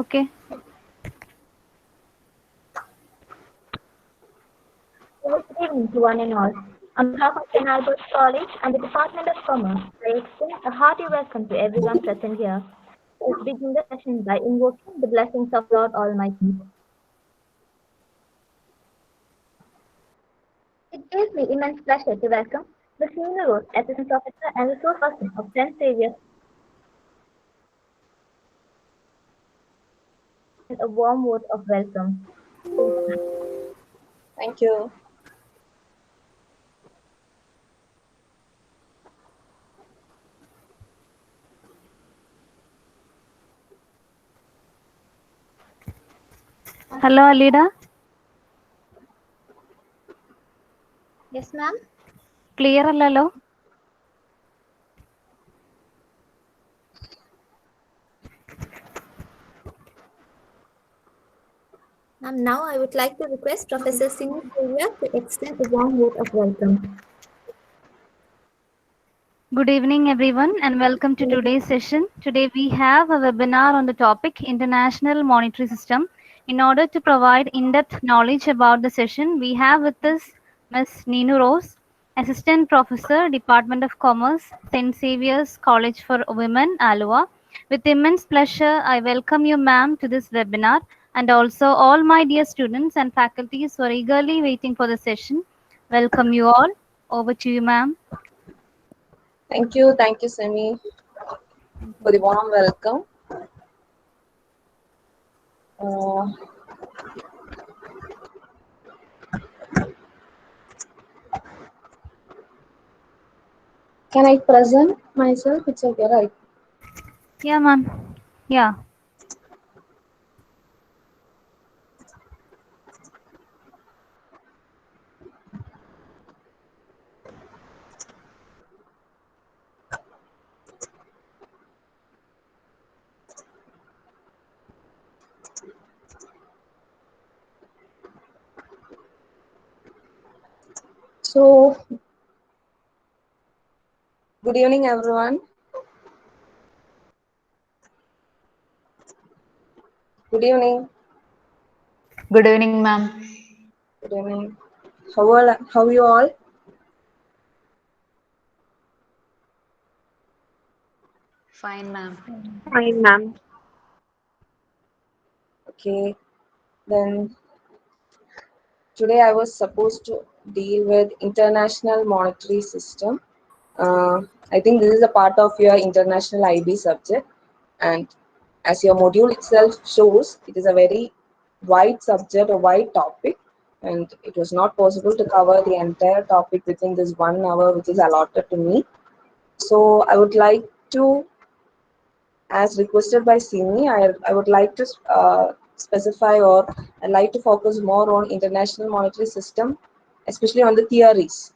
Okay. Good evening to one and all. On behalf of St. Albert's College and the Department of Commerce, I extend a hearty welcome to everyone present here. Let's begin the session by invoking the blessings of Lord Almighty. It gives me immense pleasure to welcome the Senior Rose Assistant Professor and Resource Person of St. Xavier's, and a warm word of welcome. Thank you. Hello, Alida. Yes, ma'am. Clear allalo? Now I would like to request Professor Singh Surya to extend a warm word of welcome. Good evening, everyone, and welcome to today's session. Today we have a webinar on the topic International Monetary System. In order to provide in-depth knowledge about the session, we have with us Ms. Neenu Rose, Assistant Professor, Department of Commerce, St. Xavier's College for Women, Alua. With immense pleasure, I welcome you, ma'am, to this webinar, and also all my dear students and faculties who are eagerly waiting for the session. Welcome you all. Over to you, ma'am. Thank you, Semi, for the warm welcome. Uh, can I present myself? It's okay, right? Yeah, ma'am. Yeah. So, good evening, everyone. Good evening. Good evening, ma'am. Good evening. How are you all? Fine, ma'am. Fine, ma'am. Okay. Then today I was supposed to deal with international monetary system. I think this is a part of your international IB subject, and as your module itself shows, it is a very wide subject, a wide topic, and it was not possible to cover the entire topic within this 1 hour which is allotted to me. So I would like to, as requested by Simi, I would like to specify, or I'd like to focus more on international monetary system, especially on the theories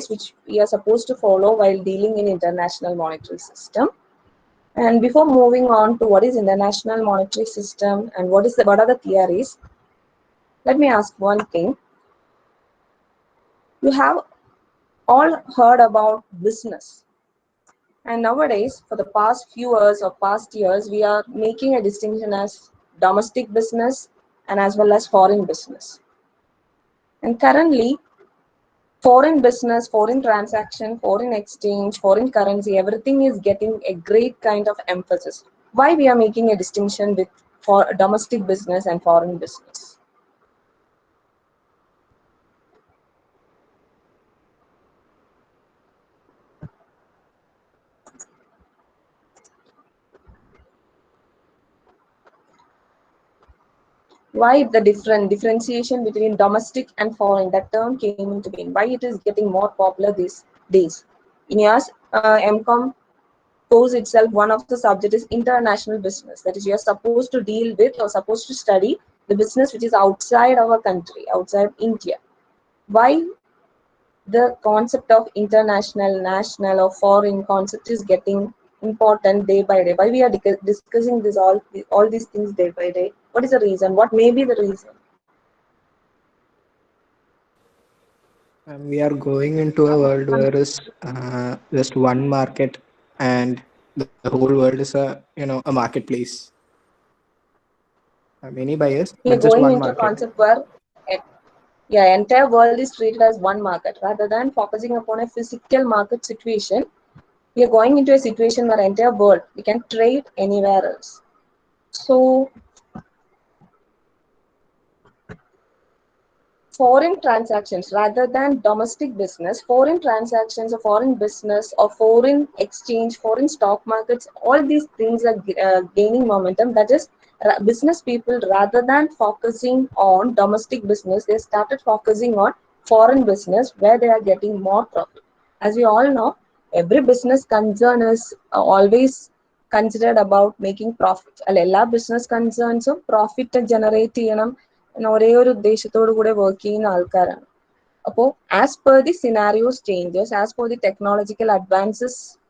which we are supposed to follow while dealing in international monetary system. And before moving on to what is international monetary system and what are the theories, let me ask one thing. You have all heard about business. And nowadays, for the past few years or past years, we are making a distinction as domestic business and as well as foreign business. And currently, foreign business, foreign transaction, foreign exchange, foreign currency, everything is getting a great kind of emphasis. Why we are making a distinction with for domestic business and foreign business? Why the differentiation between domestic and foreign, that term came into being, why it is getting more popular these days? In your MCOM course itself, one of the subject is international business, that is you are supposed to deal with or supposed to study the business which is outside our country, outside India. Why the concept of international, national or foreign concept is getting important day by day? Why we are discussing this all these things day by day? What is the reason? What may be the reason? And we are going into a world where is just one market, and the whole world is a marketplace. Many buyers, We are but just going one into a market. concept where entire world is treated as one market rather than focusing upon a physical market situation. We are going into a situation where entire world we can trade anywhere else. So foreign transactions rather than domestic business, foreign transactions or foreign business or foreign exchange, foreign stock markets, all these things are gaining momentum. That is, business people, rather than focusing on domestic business, they started focusing on foreign business where they are getting more profit. As we all know, every business concern is always considered about making profit. അല്ല എല്ലാ business കൺസേൺസും profit generate ചെയ്യണം എന്ന ഒരേ ഒരു ഉദ്ദേശത്തോടു കൂടെ work ചെയ്യുന്ന ആൾക്കാരാണ്. അപ്പോൾ as per the scenarios changes, as per the technological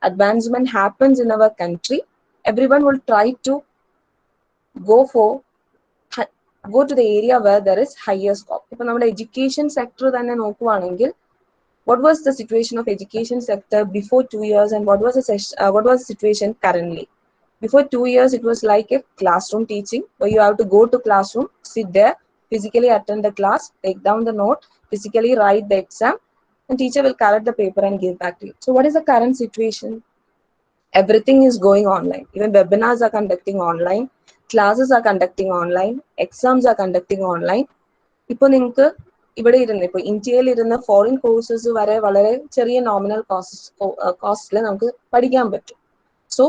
advancement happens in our country, everyone will try to go to the area where there is higher scope. ഇപ്പൊ നമ്മുടെ എഡ്യൂക്കേഷൻ സെക്ടർ തന്നെ നോക്കുവാണെങ്കിൽ, what was the situation of education sector before 2 years and what was the situation currently? Before 2 years, it was like a classroom teaching where you have to go to classroom, sit there, physically attend the class, take down the note, physically write the exam, and teacher will collect the paper and give back to you. So what is the current situation? Everything is going online. Even webinars are conducting online, classes are conducting online, exams are conducting online. ഇപ്പൊ നിങ്ങൾക്ക് ഇവിടെ ഇരുന്ന് ഇപ്പൊ ഇന്ത്യയിൽ ഇരുന്ന് foreign courses വരെ വളരെ ചെറിയ നോമിനൽ കോസ്റ്റിൽ നമുക്ക് പഠിക്കാൻ പറ്റും. So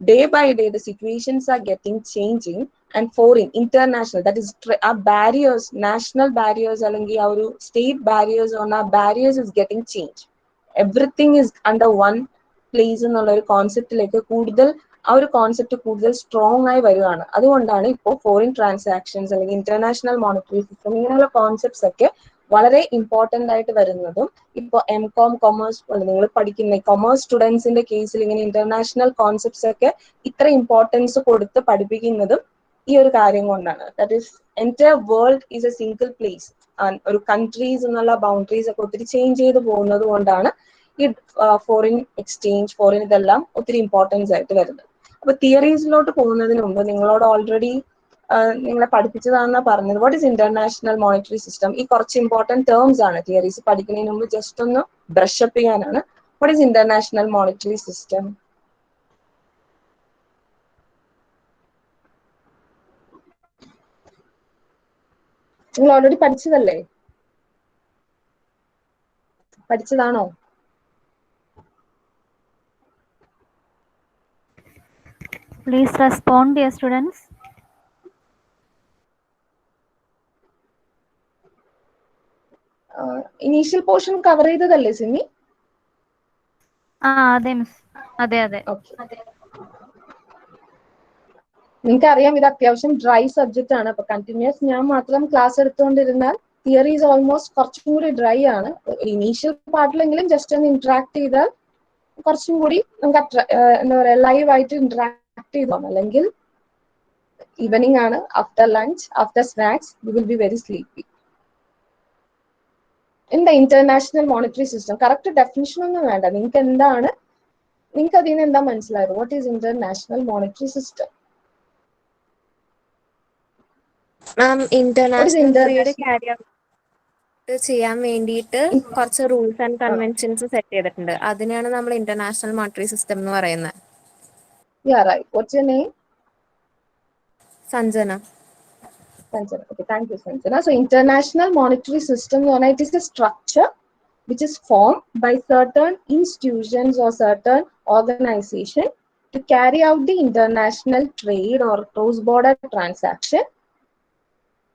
day by day the situations are getting changing, and foreign international, that is our barriers, national barriers allengi our state barriers on our barriers is getting changed. Everything is under one place എന്നുള്ള ഒരു കോൺസെപ്റ്റിലേക്ക് കൂടുതൽ ആ ഒരു concept കൂടുതൽ strong ആയി വരികയാണ്. അതുകൊണ്ടാണ് ഇപ്പോൾ ഫോറിൻ ട്രാൻസാക്ഷൻസ് അല്ലെങ്കിൽ ഇന്റർനാഷണൽ മോണിറ്ററി സിസ്റ്റം ഇങ്ങനെയുള്ള കോൺസെപ്റ്റ്സ് ഒക്കെ വളരെ ഇമ്പോർട്ടന്റ് ആയിട്ട് വരുന്നതും. ഇപ്പോൾ M.Com കൊമേഴ്സ് നിങ്ങൾ പഠിക്കുന്ന കൊമേഴ്സ് സ്റ്റുഡൻസിന്റെ കേസിൽ ഇങ്ങനെ ഇന്റർനാഷണൽ കോൺസെപ്റ്റ്സ് ഒക്കെ ഇത്ര ഇമ്പോർട്ടൻസ് കൊടുത്ത് പഠിപ്പിക്കുന്നതും ഈ ഒരു കാര്യം കൊണ്ടാണ്. That is entire world is A single place. ഒരു കൺട്രീസ് എന്നുള്ള ബൗണ്ടറീസ് ഒക്കെ ഒത്തിരി ചേഞ്ച് ചെയ്ത് പോകുന്നത് കൊണ്ടാണ് ഈ ഫോറിൻ എക്സ്ചേഞ്ച്, ഫോറിൻ ഇതെല്ലാം ഒത്തിരി ഇമ്പോർട്ടൻസ് ആയിട്ട് വരുന്നത്. അപ്പൊ തിയറീസിലോട്ട് പോകുന്നതിന് മുമ്പ് നിങ്ങളോട് ഓൾറെഡി നിങ്ങളെ പഠിപ്പിച്ചതാണെന്നാ പറഞ്ഞത്. What is international monetary system? ഈ കുറച്ച് ഇമ്പോർട്ടന്റ് ടേംസ് ആണ് തിയറീസ് പഠിക്കുന്നതിന് മുമ്പ് ജസ്റ്റ് ഒന്ന് ബ്രഷ് അപ്പ് ചെയ്യാനാണ്. What is international monetary system? നിങ്ങൾ ഓൾറെഡി പഠിച്ചതല്ലേ? പഠിച്ചതാണോ? Please respond, dear students. Initial portion cover ചെയ്തതല്ലേ സിമി? അതെ മിസ്, അതെ. നിങ്ങൾക്ക് അറിയാം ഇത് അത്യാവശ്യം ഡ്രൈ സബ്ജക്റ്റ് ആണ്. അപ്പൊ കണ്ടിന്യൂസ് ഞാൻ മാത്രം ക്ലാസ് എടുത്തുകൊണ്ടിരുന്നാൽ തിയറി ഈസ് ഓൾമോസ്റ്റ് കുറച്ചും കൂടി ഡ്രൈ ആണ്. ഇനീഷ്യൽ പാർട്ടിലെങ്കിലും ജസ്റ്റ് ഒന്ന് ഇന്ററാക്ട് ചെയ്താൽ കുറച്ചും കൂടി നമുക്ക് എന്താ പറയാ ലൈവ് ആയിട്ട് ഇന്ററാക്ട് ചെയ്തോളാം. അല്ലെങ്കിൽ ഈവനിങ് ആണ്, after lunch, after snacks you will be very sleepy. എന്താ international monetary system? Correct definition ഒന്നും വേണ്ട, നിങ്ങൾക്ക് എന്താണ്, നിങ്ങൾക്ക് അതിൽ നിന്ന് എന്താ മനസ്സിലായത്? What is international monetary system? Ma'am, international trade carry out ചെയ്യാൻ വേണ്ടിയിട്ട് കുറച്ച് റൂൾസ് ആൻഡ് കൺവെൻഷൻസ് സെറ്റ് ചെയ്തിട്ടുണ്ട്. അതിനെയാണ് നമ്മൾ ഇന്റർനാഷണൽ മോണിറ്ററി സിസ്റ്റം എന്ന് പറയുന്നത്. Yeah, right. What's your name? Sanjana. Sanjana. Okay, thank you, Sanjana. So, international monetary system, it is a structure which is formed by certain institutions or certain organization to carry out the international trade or cross-border transaction,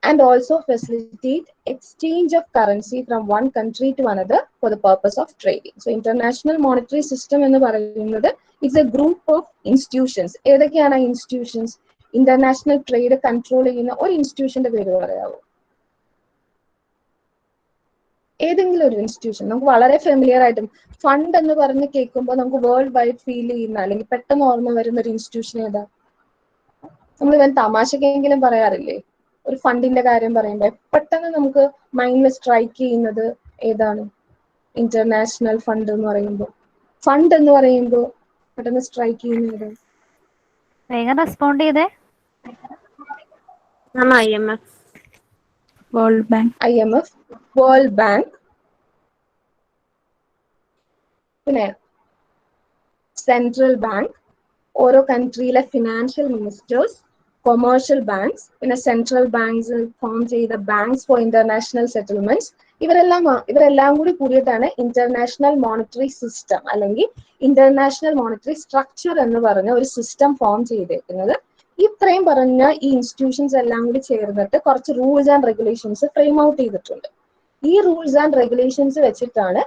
and also facilitate exchange of currency from one country to another for the purpose of trading. So, international monetary system എന്ന് പറയുന്നത് is a group of institutions. ഏതൊക്കെയാണ് institutions? International trade control ചെയ്യുന്ന ഒരു ഇൻസ്റ്റിറ്റ്യൂഷന്റെ പേര് പറയാവോ? ഏതെങ്കിലും ഒരു institution നമുക്ക് വളരെ ഫെമിലിയർ ആയിട്ടും ഫണ്ട് എന്ന് പറഞ്ഞ് കേൾക്കുമ്പോൾ നമുക്ക് വേൾഡ് വൈഡ് ഫീൽ ചെയ്യുന്ന അല്ലെങ്കിൽ പെട്ടെന്ന് ഓർമ്മ വരുന്ന ഒരു ഇൻസ്റ്റിറ്റ്യൂഷൻ ഏതാ? നമ്മൾ ഇവൻ തമാശക്കെങ്കിലും പറയാറില്ലേ ഒരു ഫണ്ടിന്റെ കാര്യം പറയുമ്പോൾ പെട്ടെന്ന് നമുക്ക് മൈൻഡിൽ സ്ട്രൈക്ക് ചെയ്യുന്നത് ഏതാണ്? ഇന്റർനാഷണൽ ഫണ്ട് എന്ന് പറയുമ്പോൾ പെട്ടെന്ന് സ്ട്രൈക്ക് ചെയ്യുന്നത്? വേഗം റെസ്പോണ്ട് ചെയ്തേ. Ma'am, IMF. World Bank. IMF, World Bank, പിന്നെ സെൻട്രൽ ബാങ്ക്, ഓരോ കൺട്രിയിലെ ഫിനാൻഷ്യൽ മിനിസ്റ്റേഴ്സ്, കൊമേഴ്ഷ്യൽ ബാങ്ക്സ്, പിന്നെ സെൻട്രൽ ബാങ്ക്സ് ഫോം ചെയ്ത ബാങ്ക്സ് ഫോർ ഇന്റർനാഷണൽ സെറ്റിൽമെന്റ്സ്, ഇവരെല്ലാം കൂടി കൂടിയിട്ടാണ് ഇന്റർനാഷണൽ മോണിറ്ററി സിസ്റ്റം അല്ലെങ്കിൽ ഇന്റർനാഷണൽ മോണിറ്ററി സ്ട്രക്ചർ എന്ന് പറഞ്ഞ ഒരു സിസ്റ്റം ഫോം ചെയ്തേക്കുന്നത്. ഇത്രയും പറഞ്ഞ ഈ ഇൻസ്റ്റിറ്റ്യൂഷൻസ് എല്ലാം കൂടി ചേർന്നിട്ട് കുറച്ച് rules and regulations frame out ചെയ്തിട്ടുണ്ട്. ഈ റൂൾസ് ആൻഡ് റെഗുലേഷൻസ് വെച്ചിട്ടാണ്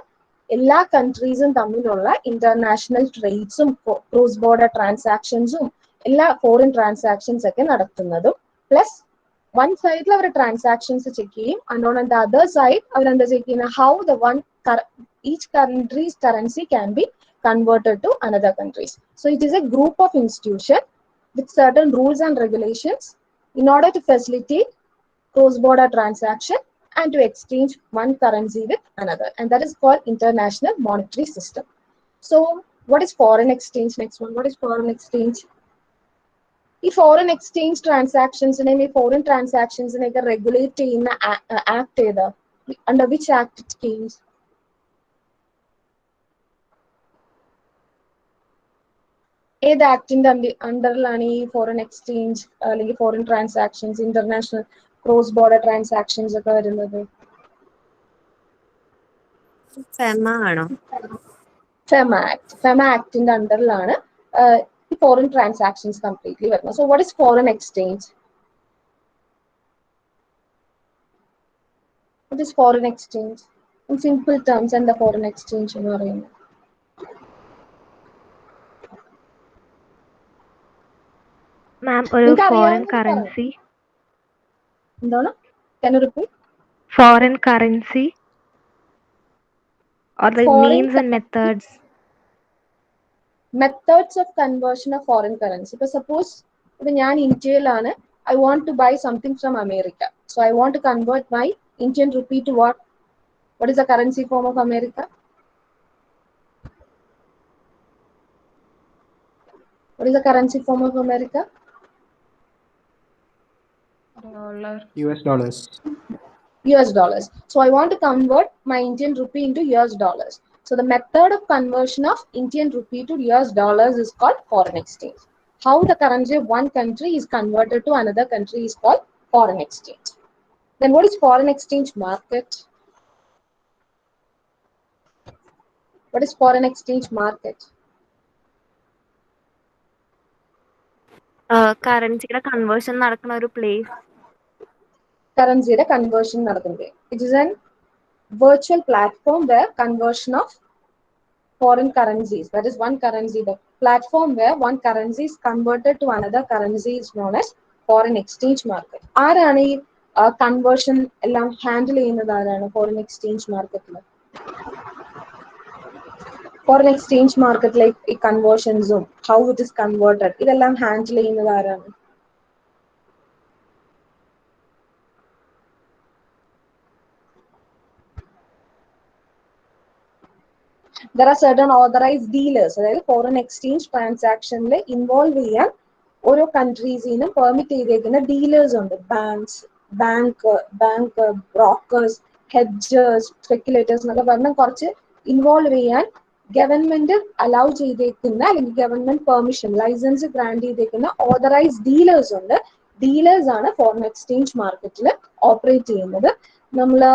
എല്ലാ കൺട്രീസും തമ്മിലുള്ള ഇന്റർനാഷണൽ ട്രേഡ്സും ക്രോസ് ബോർഡർ ട്രാൻസാക്ഷൻസും എല്ലാ ഫോറിൻ ട്രാൻസാക്ഷൻസ് ഒക്കെ നടത്തുന്നതും. പ്ലസ് വൺ സൈഡിൽ അവർ ട്രാൻസാക്ഷൻസ് ചെക്ക് ചെയ്യും, and on the other side അവരെന്താ ചെക്ക് ചെയ്യുന്നത്, how the each countries currency can be converted to another countries. So it is a group of institution with certain rules and regulations in order to facilitate cross-border transaction and to exchange one currency with another, and that is called international monetary system. So what is foreign exchange? Next one, what is foreign exchange? ഈ foreign exchange ട്രാൻസാക്ഷൻസിനെയും ഈ foreign ട്രാൻസാക്ഷൻസിനെയൊക്കെ regulate ചെയ്യുന്ന act ഏതാ? Under which act it comes? ഏത് ആക്ടിന്റെ അണ്ടറിലാണ് ഈ foreign exchange അല്ലെങ്കിൽ foreign transactions, international cross border transactions ഒക്കെ വരുന്നത്? FEMA ആണോ? FEMA act. ഫെമ ആക്ടിന്റെ അണ്ടറിലാണ് ഈ ഫോറിൻ ട്രാൻസാക്ഷൻസ് കംപ്ലീറ്റ്ലി വരുന്നത്. So what is foreign exchange? What is foreign exchange? In simple terms എന്താ foreign exchange എന്ന് പറയുന്നത്? മാം, ഒരു ഫോറിൻ കറൻസി. എന്താണ്? Can you repeat? Foreign currency or the Foreign means and methods. Methods of conversion of foreign currency. But suppose ഇപ്പൊ ഞാൻ ഇന്ത്യയിലാണ്, I want to buy something from America. So I want to convert my Indian rupee to what? What is the currency form of America? What is the currency form of America? US dollars. US dollars. So I want to convert my Indian rupee into US dollars. So the method of conversion of Indian rupee to US dollars is called foreign exchange. How the currency of one country is converted to another country is called foreign exchange. Then what is foreign exchange market? What is foreign exchange market? കറൻസിയുടെ conversion നടക്കുന്ന ഒരു place. കറൻസിയുടെ conversion നടക്കുന്നത്. It is an virtual platform where conversion of foreign currencies, that is one currency, the platform where one currency is converted to another currency is known as foreign exchange market. ആരാണ് ഈ conversion എല്ലാം handle ചെയ്യുന്നത്? ആരാണ് foreign exchange മാർക്കറ്റിൽ? Foreign exchange മാർക്കറ്റിലെ ഈ കൺവേർഷൻസും how it is converted ഇതെല്ലാം handle ചെയ്യുന്നത് ആരാണ്? There are certain authorized dealers, അതായത് ഫോറിൻ എക്സ്ചേഞ്ച് ട്രാൻസാക്ഷനിൽ ഇൻവോൾവ് ചെയ്യാൻ ഓരോ കൺട്രീസിനും പെർമിറ്റ് ചെയ്തേക്കുന്ന ഡീലേഴ്സ് ഉണ്ട്. ബാങ്ക് ബ്രോക്കേഴ്സ്, ഹെഡ്ജേഴ്സ്, സ്പെക്കുലേറ്റേഴ്സ് എന്നൊക്കെ പറഞ്ഞ കുറച്ച് ഇൻവോൾവ് ചെയ്യാൻ ഗവൺമെന്റ് അലൗ ചെയ്തേക്കുന്ന അല്ലെങ്കിൽ ഗവൺമെന്റ് പെർമിഷൻ ലൈസൻസ് ഗ്രാന്റ് ചെയ്തേക്കുന്ന ഓതറൈസ്ഡ് ഡീലേഴ്സ് ഉണ്ട്. ഡീലേഴ്സ് ആണ് ഫോറിൻ എക്സ്ചേഞ്ച് മാർക്കറ്റിൽ ഓപ്പറേറ്റ് ചെയ്യുന്നത്. നമ്മള്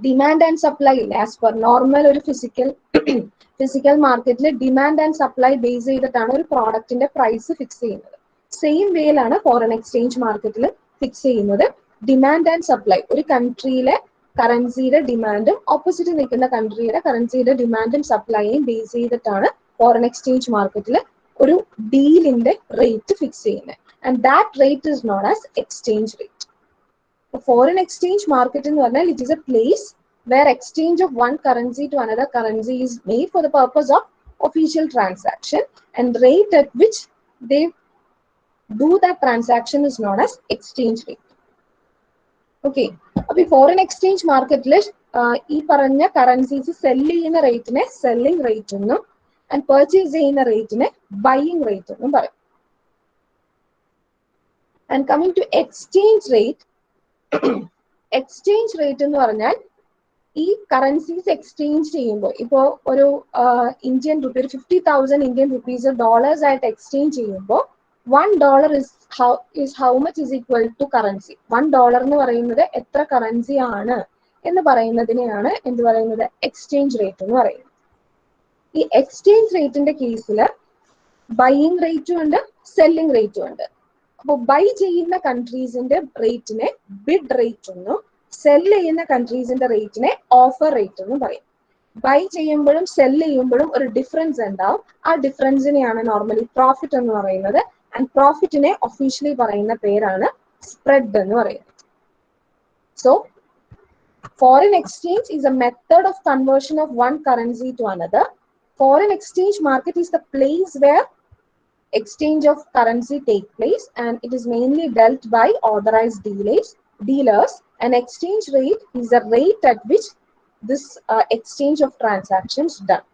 ഡിമാൻഡ് ആൻഡ് സപ്ലൈ ഇല്ലേ, ആസ് പെർ നോർമൽ ഒരു ഫിസിക്കൽ മാർക്കറ്റിൽ ഡിമാൻഡ് ആൻഡ് സപ്ലൈ ബേസ് ചെയ്തിട്ടാണ് ഒരു പ്രോഡക്റ്റിന്റെ പ്രൈസ് ഫിക്സ് ചെയ്യുന്നത്. സെയിം വേയിലാണ് ഫോറിൻ എക്സ്ചേഞ്ച് മാർക്കറ്റിൽ ഫിക്സ് ചെയ്യുന്നത്. ഡിമാൻഡ് ആൻഡ് സപ്ലൈ, ഒരു കൺട്രിയിലെ കറൻസിയുടെ ഡിമാൻഡും ഓപ്പോസിറ്റ് നിൽക്കുന്ന കൺട്രിയുടെ കറൻസിയുടെ ഡിമാൻഡും സപ്ലൈയും ബേസ് ചെയ്തിട്ടാണ് ഫോറിൻ എക്സ്ചേഞ്ച് മാർക്കറ്റിൽ ഒരു ഡീലിന്റെ റേറ്റ് ഫിക്സ് ചെയ്യുന്നത്. And that rate is known as exchange rate. Foreign exchange market in പറഞ്ഞാൽ it is a place where exchange of one currency to another currency is made for the purpose of official transaction, and rate at which they do that transaction is known as exchange rate. Okay, അപ്പോൾ ഈ foreign exchange മാർക്കറ്റിൽ ഈ പറഞ്ഞ currencies cell ചെയ്യുന്ന റേറ്റിനെ selling rate എന്നും and purchase ചെയ്യുന്ന റേറ്റിനെ buying rate എന്നും പറയും. And coming to exchange rate, exchange rate എന്ന് പറഞ്ഞാൽ ഈ കറൻസീസ് എക്സ്ചേഞ്ച് ചെയ്യുമ്പോൾ ഇപ്പോൾ ഒരു ഇന്ത്യൻ റുപ്പി ഒരു 50,000 ഇന്ത്യൻ റുപ്പീസ് ഡോളേഴ്സ് ആയിട്ട് എക്സ്ചേഞ്ച് ചെയ്യുമ്പോൾ $1 is how much is equal to currency. $1 എന്ന് പറയുന്നത് എത്ര കറൻസി ആണ് എന്ന് പറയുന്നതിനെയാണ് എന്ത് പറയുന്നത് എക്സ്ചേഞ്ച് റേറ്റ് എന്ന് പറയുന്നത്. ഈ എക്സ്ചേഞ്ച് റേറ്റിന്റെ കേസിൽ ബൈയിങ് റേറ്റും ഉണ്ട് സെല്ലിംഗ് റേറ്റും ഉണ്ട്. അപ്പോൾ ബൈ ചെയ്യുന്ന കൺട്രീസിന്റെ റേറ്റിനെ ബിഡ് റേറ്റ് എന്നും സെല് ചെയ്യുന്ന കൺട്രീസിന്റെ റേറ്റിനെ ഓഫർ റേറ്റ് എന്നും പറയും. ബൈ ചെയ്യുമ്പോഴും സെല് ചെയ്യുമ്പോഴും ഒരു ഡിഫറൻസ് ഉണ്ടാവും. ആ ഡിഫറൻസിനെയാണ് നോർമലി പ്രോഫിറ്റ് എന്ന് പറയുന്നത്. ആൻഡ് പ്രോഫിറ്റിനെ ഒഫീഷ്യലി പറയുന്ന പേരാണ് സ്പ്രെഡ് എന്ന് പറയുന്നത്. So foreign exchange is a method of conversion of one currency to another. Foreign exchange market is the place where exchange of currency take place, and it is mainly dealt by authorized dealers. An exchange rate is the rate at which this exchange of transactions done.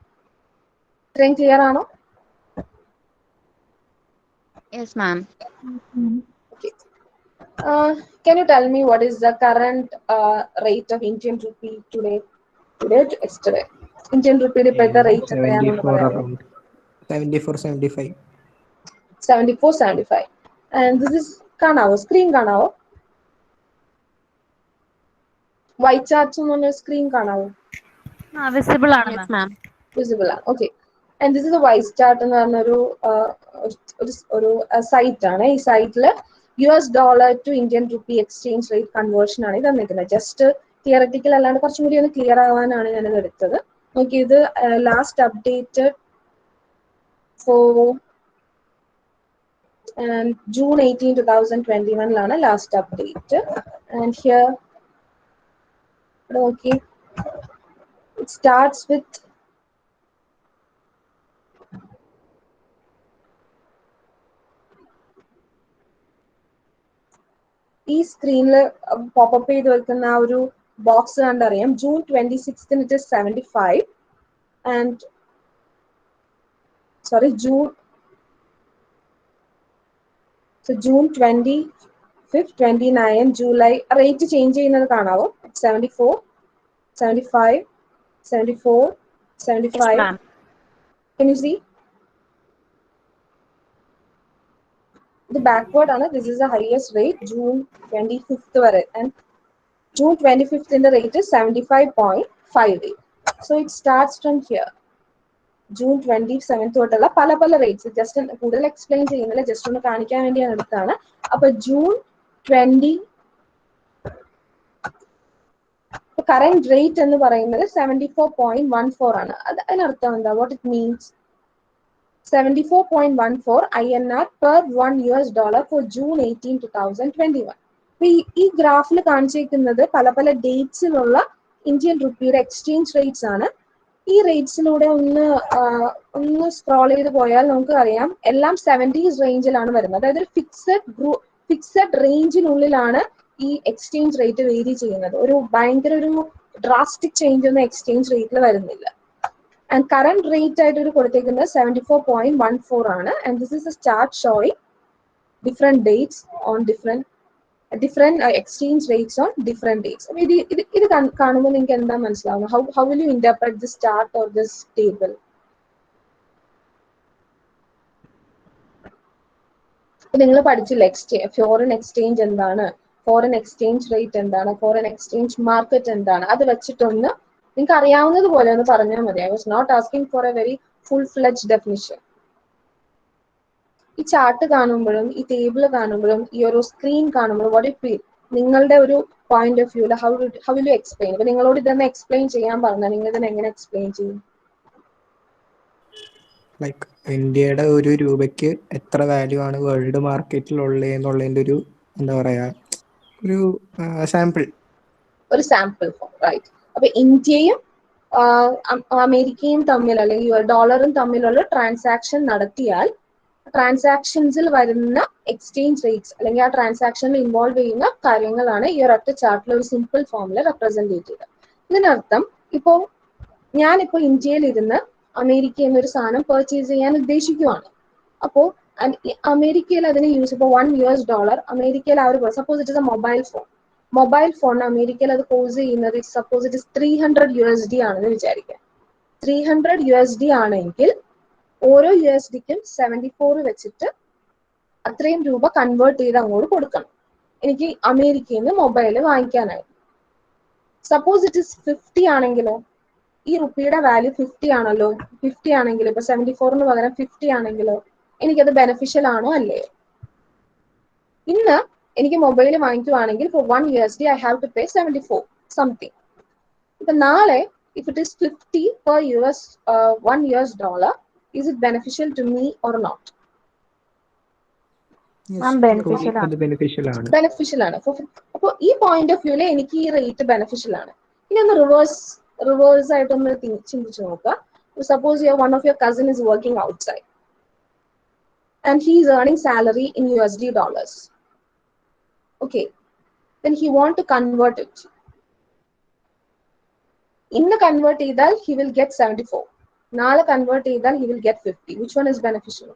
Is clear ano? Yes, ma'am. Okay. Can you tell me what is the current rate of Indian rupee today to yesterday? Indian rupee ipolte rate etrayanu 74 around 74-75. 74-75. And this is കാണാവോ screen കാണാവോ? White charts എന്ന് screen കാണാവോ? Visible ആണ് Yes, ma'am. Visible ആണ്. Okay. And this is white chart എന്ന് പറഞ്ഞൊരു ഒരു site ആണ്. ഈ സൈറ്റില് $US to Indian rupee exchange rate conversion ആണ് തന്നിരിക്കുന്നത്. ജസ്റ്റ് തിയററ്റിക്കൽ അല്ലാണ്ട് കുറച്ചും കൂടി ഒന്ന് ക്ലിയർ ആവാനാണ് ഞാനിത് എടുത്തത്. നോക്കി, ഇത് last updated four June 18, 2021 last update. And here, okay, it starts with ഈ സ്ക്രീനിൽ പോപ്പപ്പ് ചെയ്ത് വെക്കുന്ന ആ ഒരു ബോക്സ് കണ്ടറിയാം. June 26 it is 75 and sorry June 25th, 29, July rate change ചെയ്യുന്നത് കാണാവോ? 74, 75, 74, 75. Yes, ma'am. Can you see? The backward ആണ്. This is the highest rate June 25th വരെ, and June 25th in the rate is 75.58. So it starts from here. June 27th തൊട്ടുള്ള പല പല rates just കൂടുതൽ explain ചെയ്യുന്നില്ല, just ഒന്ന് കാണിക്കാൻ വേണ്ടി ഞാൻ എടുത്താണ്. അപ്പൊ June 20 കറന്റ് റേറ്റ് എന്ന് പറയുന്നത് 74.14 ആണ്. അതിനർത്ഥം എന്താ? What it means 74.14 INR per $1 for June 18, 2021. ഈ ഗ്രാഫിൽ കാണിച്ചിരിക്കുന്നത് പല പല ഡേറ്റ്സിലുള്ള ഇന്ത്യൻ റുപ്പിയുടെ എക്സ്ചേഞ്ച് റേറ്റ്സ് ആണ്. ഈ റേറ്റ്സിലൂടെ ഒന്ന് സ്ക്രോൾ ചെയ്ത് പോയാൽ നമുക്ക് അറിയാം എല്ലാം 70s റേഞ്ചിലാണ് വരുന്നത്. അതായത് ഒരു ഫിക്സഡ് റേഞ്ചിനുള്ളിലാണ് ഈ എക്സ്ചേഞ്ച് റേറ്റ് വേരി ചെയ്യുന്നത്. ഭയങ്കര ഒരു ഡ്രാസ്റ്റിക് ചേഞ്ച് ഒന്നും എക്സ്ചേഞ്ച് റേറ്റിൽ വരുന്നില്ല. ആൻഡ് കറന്റ് റേറ്റ് ആയിട്ട് ഒരു കൊടുത്തേക്കുന്നത് 74.14 ആണ്. And this is A chart showing different dates on different exchange rates on different dates. ഇത് കാണുമ്പോൾ നിങ്ങൾക്ക് എന്താ മനസ്സിലാവുന്നത്? How will you interpret this chart or this table? നിങ്ങൾ പഠിച്ചില്ല ഫോറിൻ എക്സ്ചേഞ്ച് എന്താണ്, ഫോറിൻ എക്സ്ചേഞ്ച് റേറ്റ് എന്താണ്, ഫോറിൻ എക്സ്ചേഞ്ച് മാർക്കറ്റ് എന്താണ്, അത് വെച്ചിട്ടൊന്ന് നിങ്ങൾക്ക് അറിയാവുന്നത് പോലെ ഒന്ന് പറഞ്ഞാൽ മതി. I was not asking for a very full-fledged definition. ഈ ചാർട്ട് കാണുമ്പോഴും ഈ ടേബിൾ കാണുമ്പോഴും ഈ ഒരു സ്ക്രീൻ കാണുമ്പോഴും വാട്ട് യു ഫീൽ? നിങ്ങളുടെ ഒരു പോയിന്റ് ഓഫ് വ്യൂല് ഹൗ വിൽ യു എക്സ്പ്ലെയിൻ? ഇപ്പൊ നിങ്ങളോട് ഇതൊന്ന് എക്സ്പ്ലെയിൻ ചെയ്യാൻ പറഞ്ഞാൽ നിങ്ങൾ ഇതിനെ എങ്ങനെ എക്സ്പ്ലെയിൻ ചെയ്യും? ലൈക്ക് ഇന്ത്യയുടെ ഒരു രൂപയ്ക്ക് എത്ര വാല്യൂ ആണ് വേൾഡ് മാർക്കറ്റിൽ ഉള്ളത് എന്നുള്ളതിന്റെ ഒരു എന്താ പറയാ ഒരു സാമ്പിൾ. ഒരു സാമ്പിൾ ഫോം, റൈറ്റ്. അപ്പൊ ഇന്ത്യയും അമേരിക്കയും തമ്മിൽ അല്ലെങ്കിൽ ഡോളറും തമ്മിലുള്ള ട്രാൻസാക്ഷൻ നടത്തിയാൽ ട്രാൻസാക്ഷൻസിൽ വരുന്ന എക്സ്ചേഞ്ച് റേറ്റ്സ് അല്ലെങ്കിൽ ആ ട്രാൻസാക്ഷനിൽ ഇൻവോൾവ് ചെയ്യുന്ന കാര്യങ്ങളാണ് ഈ ഒരൊറ്റ ചാർട്ടിൽ ഒരു സിമ്പിൾ ഫോമിൽ റെപ്രസെന്റ് ചെയ്തത്. ഇതിനർത്ഥം ഞാനിപ്പോ ഇന്ത്യയിൽ ഇരുന്ന് അമേരിക്ക എന്നൊരു സാധനം പർച്ചേസ് ചെയ്യാൻ ഉദ്ദേശിക്കുവാണ്. അപ്പോൾ ആൻഡ് അമേരിക്കയിൽ അതിന് യൂസ് ഇപ്പോൾ $1 അമേരിക്കയിൽ ആ ഒരു suppose it is A mobile phone അമേരിക്കയിൽ അത് കോസ്റ്റ് ചെയ്യുന്നത് സപ്പോസ് ഇറ്റ് ഇസ് $300 ആണെന്ന് വിചാരിക്കാം. $300 ആണെങ്കിൽ ഓരോ USDക്കും 74 വെച്ചിട്ട് അത്രയും രൂപ കൺവേർട്ട് ചെയ്ത് അങ്ങോട്ട് കൊടുക്കണം എനിക്ക് അമേരിക്കയിൽ നിന്ന് മൊബൈൽ വാങ്ങിക്കാനായി. സപ്പോസ് ഇറ്റ് ഇസ് 50 ആണെങ്കിലോ, ഈ റുപ്പിയുടെ വാല്യൂ 50 ആണല്ലോ, 50 ആണെങ്കിലോ, ഇപ്പൊ 74 പകരം 50 ആണെങ്കിലോ എനിക്കത് ബെനിഫിഷ്യൽ ആണോ അല്ലേ? ഇന്ന് എനിക്ക് മൊബൈൽ വാങ്ങിക്കുവാണെങ്കിൽ for $1 I have to pay 74 something. ഇപ്പൊ നാളെ if it is 50 per $1, is it beneficial to me or not? Beneficial ആണ്. ബെനിഫിഷ്യൽ ആണ്. അപ്പോൾ ഈ പോയിന്റ് ഓഫ് വ്യൂല് എനിക്ക് ഈ റേറ്റ് ബെനിഫിഷ്യൽ ആണ്. ഇനി ഒന്ന് റിവേഴ്സ് ആയിട്ടൊന്ന് ചിന്തിച്ചു നോക്കുക. Suppose one of your cousin is working outside and he is earning salary in USD dollars. Okay, then he want to convert it. ഇന്ന് കൺവേർട്ട് ചെയ്താൽ he will get 74. നാളെ കൺവേർട്ട് ചെയ്താൽ he will get 50. Which one is beneficial?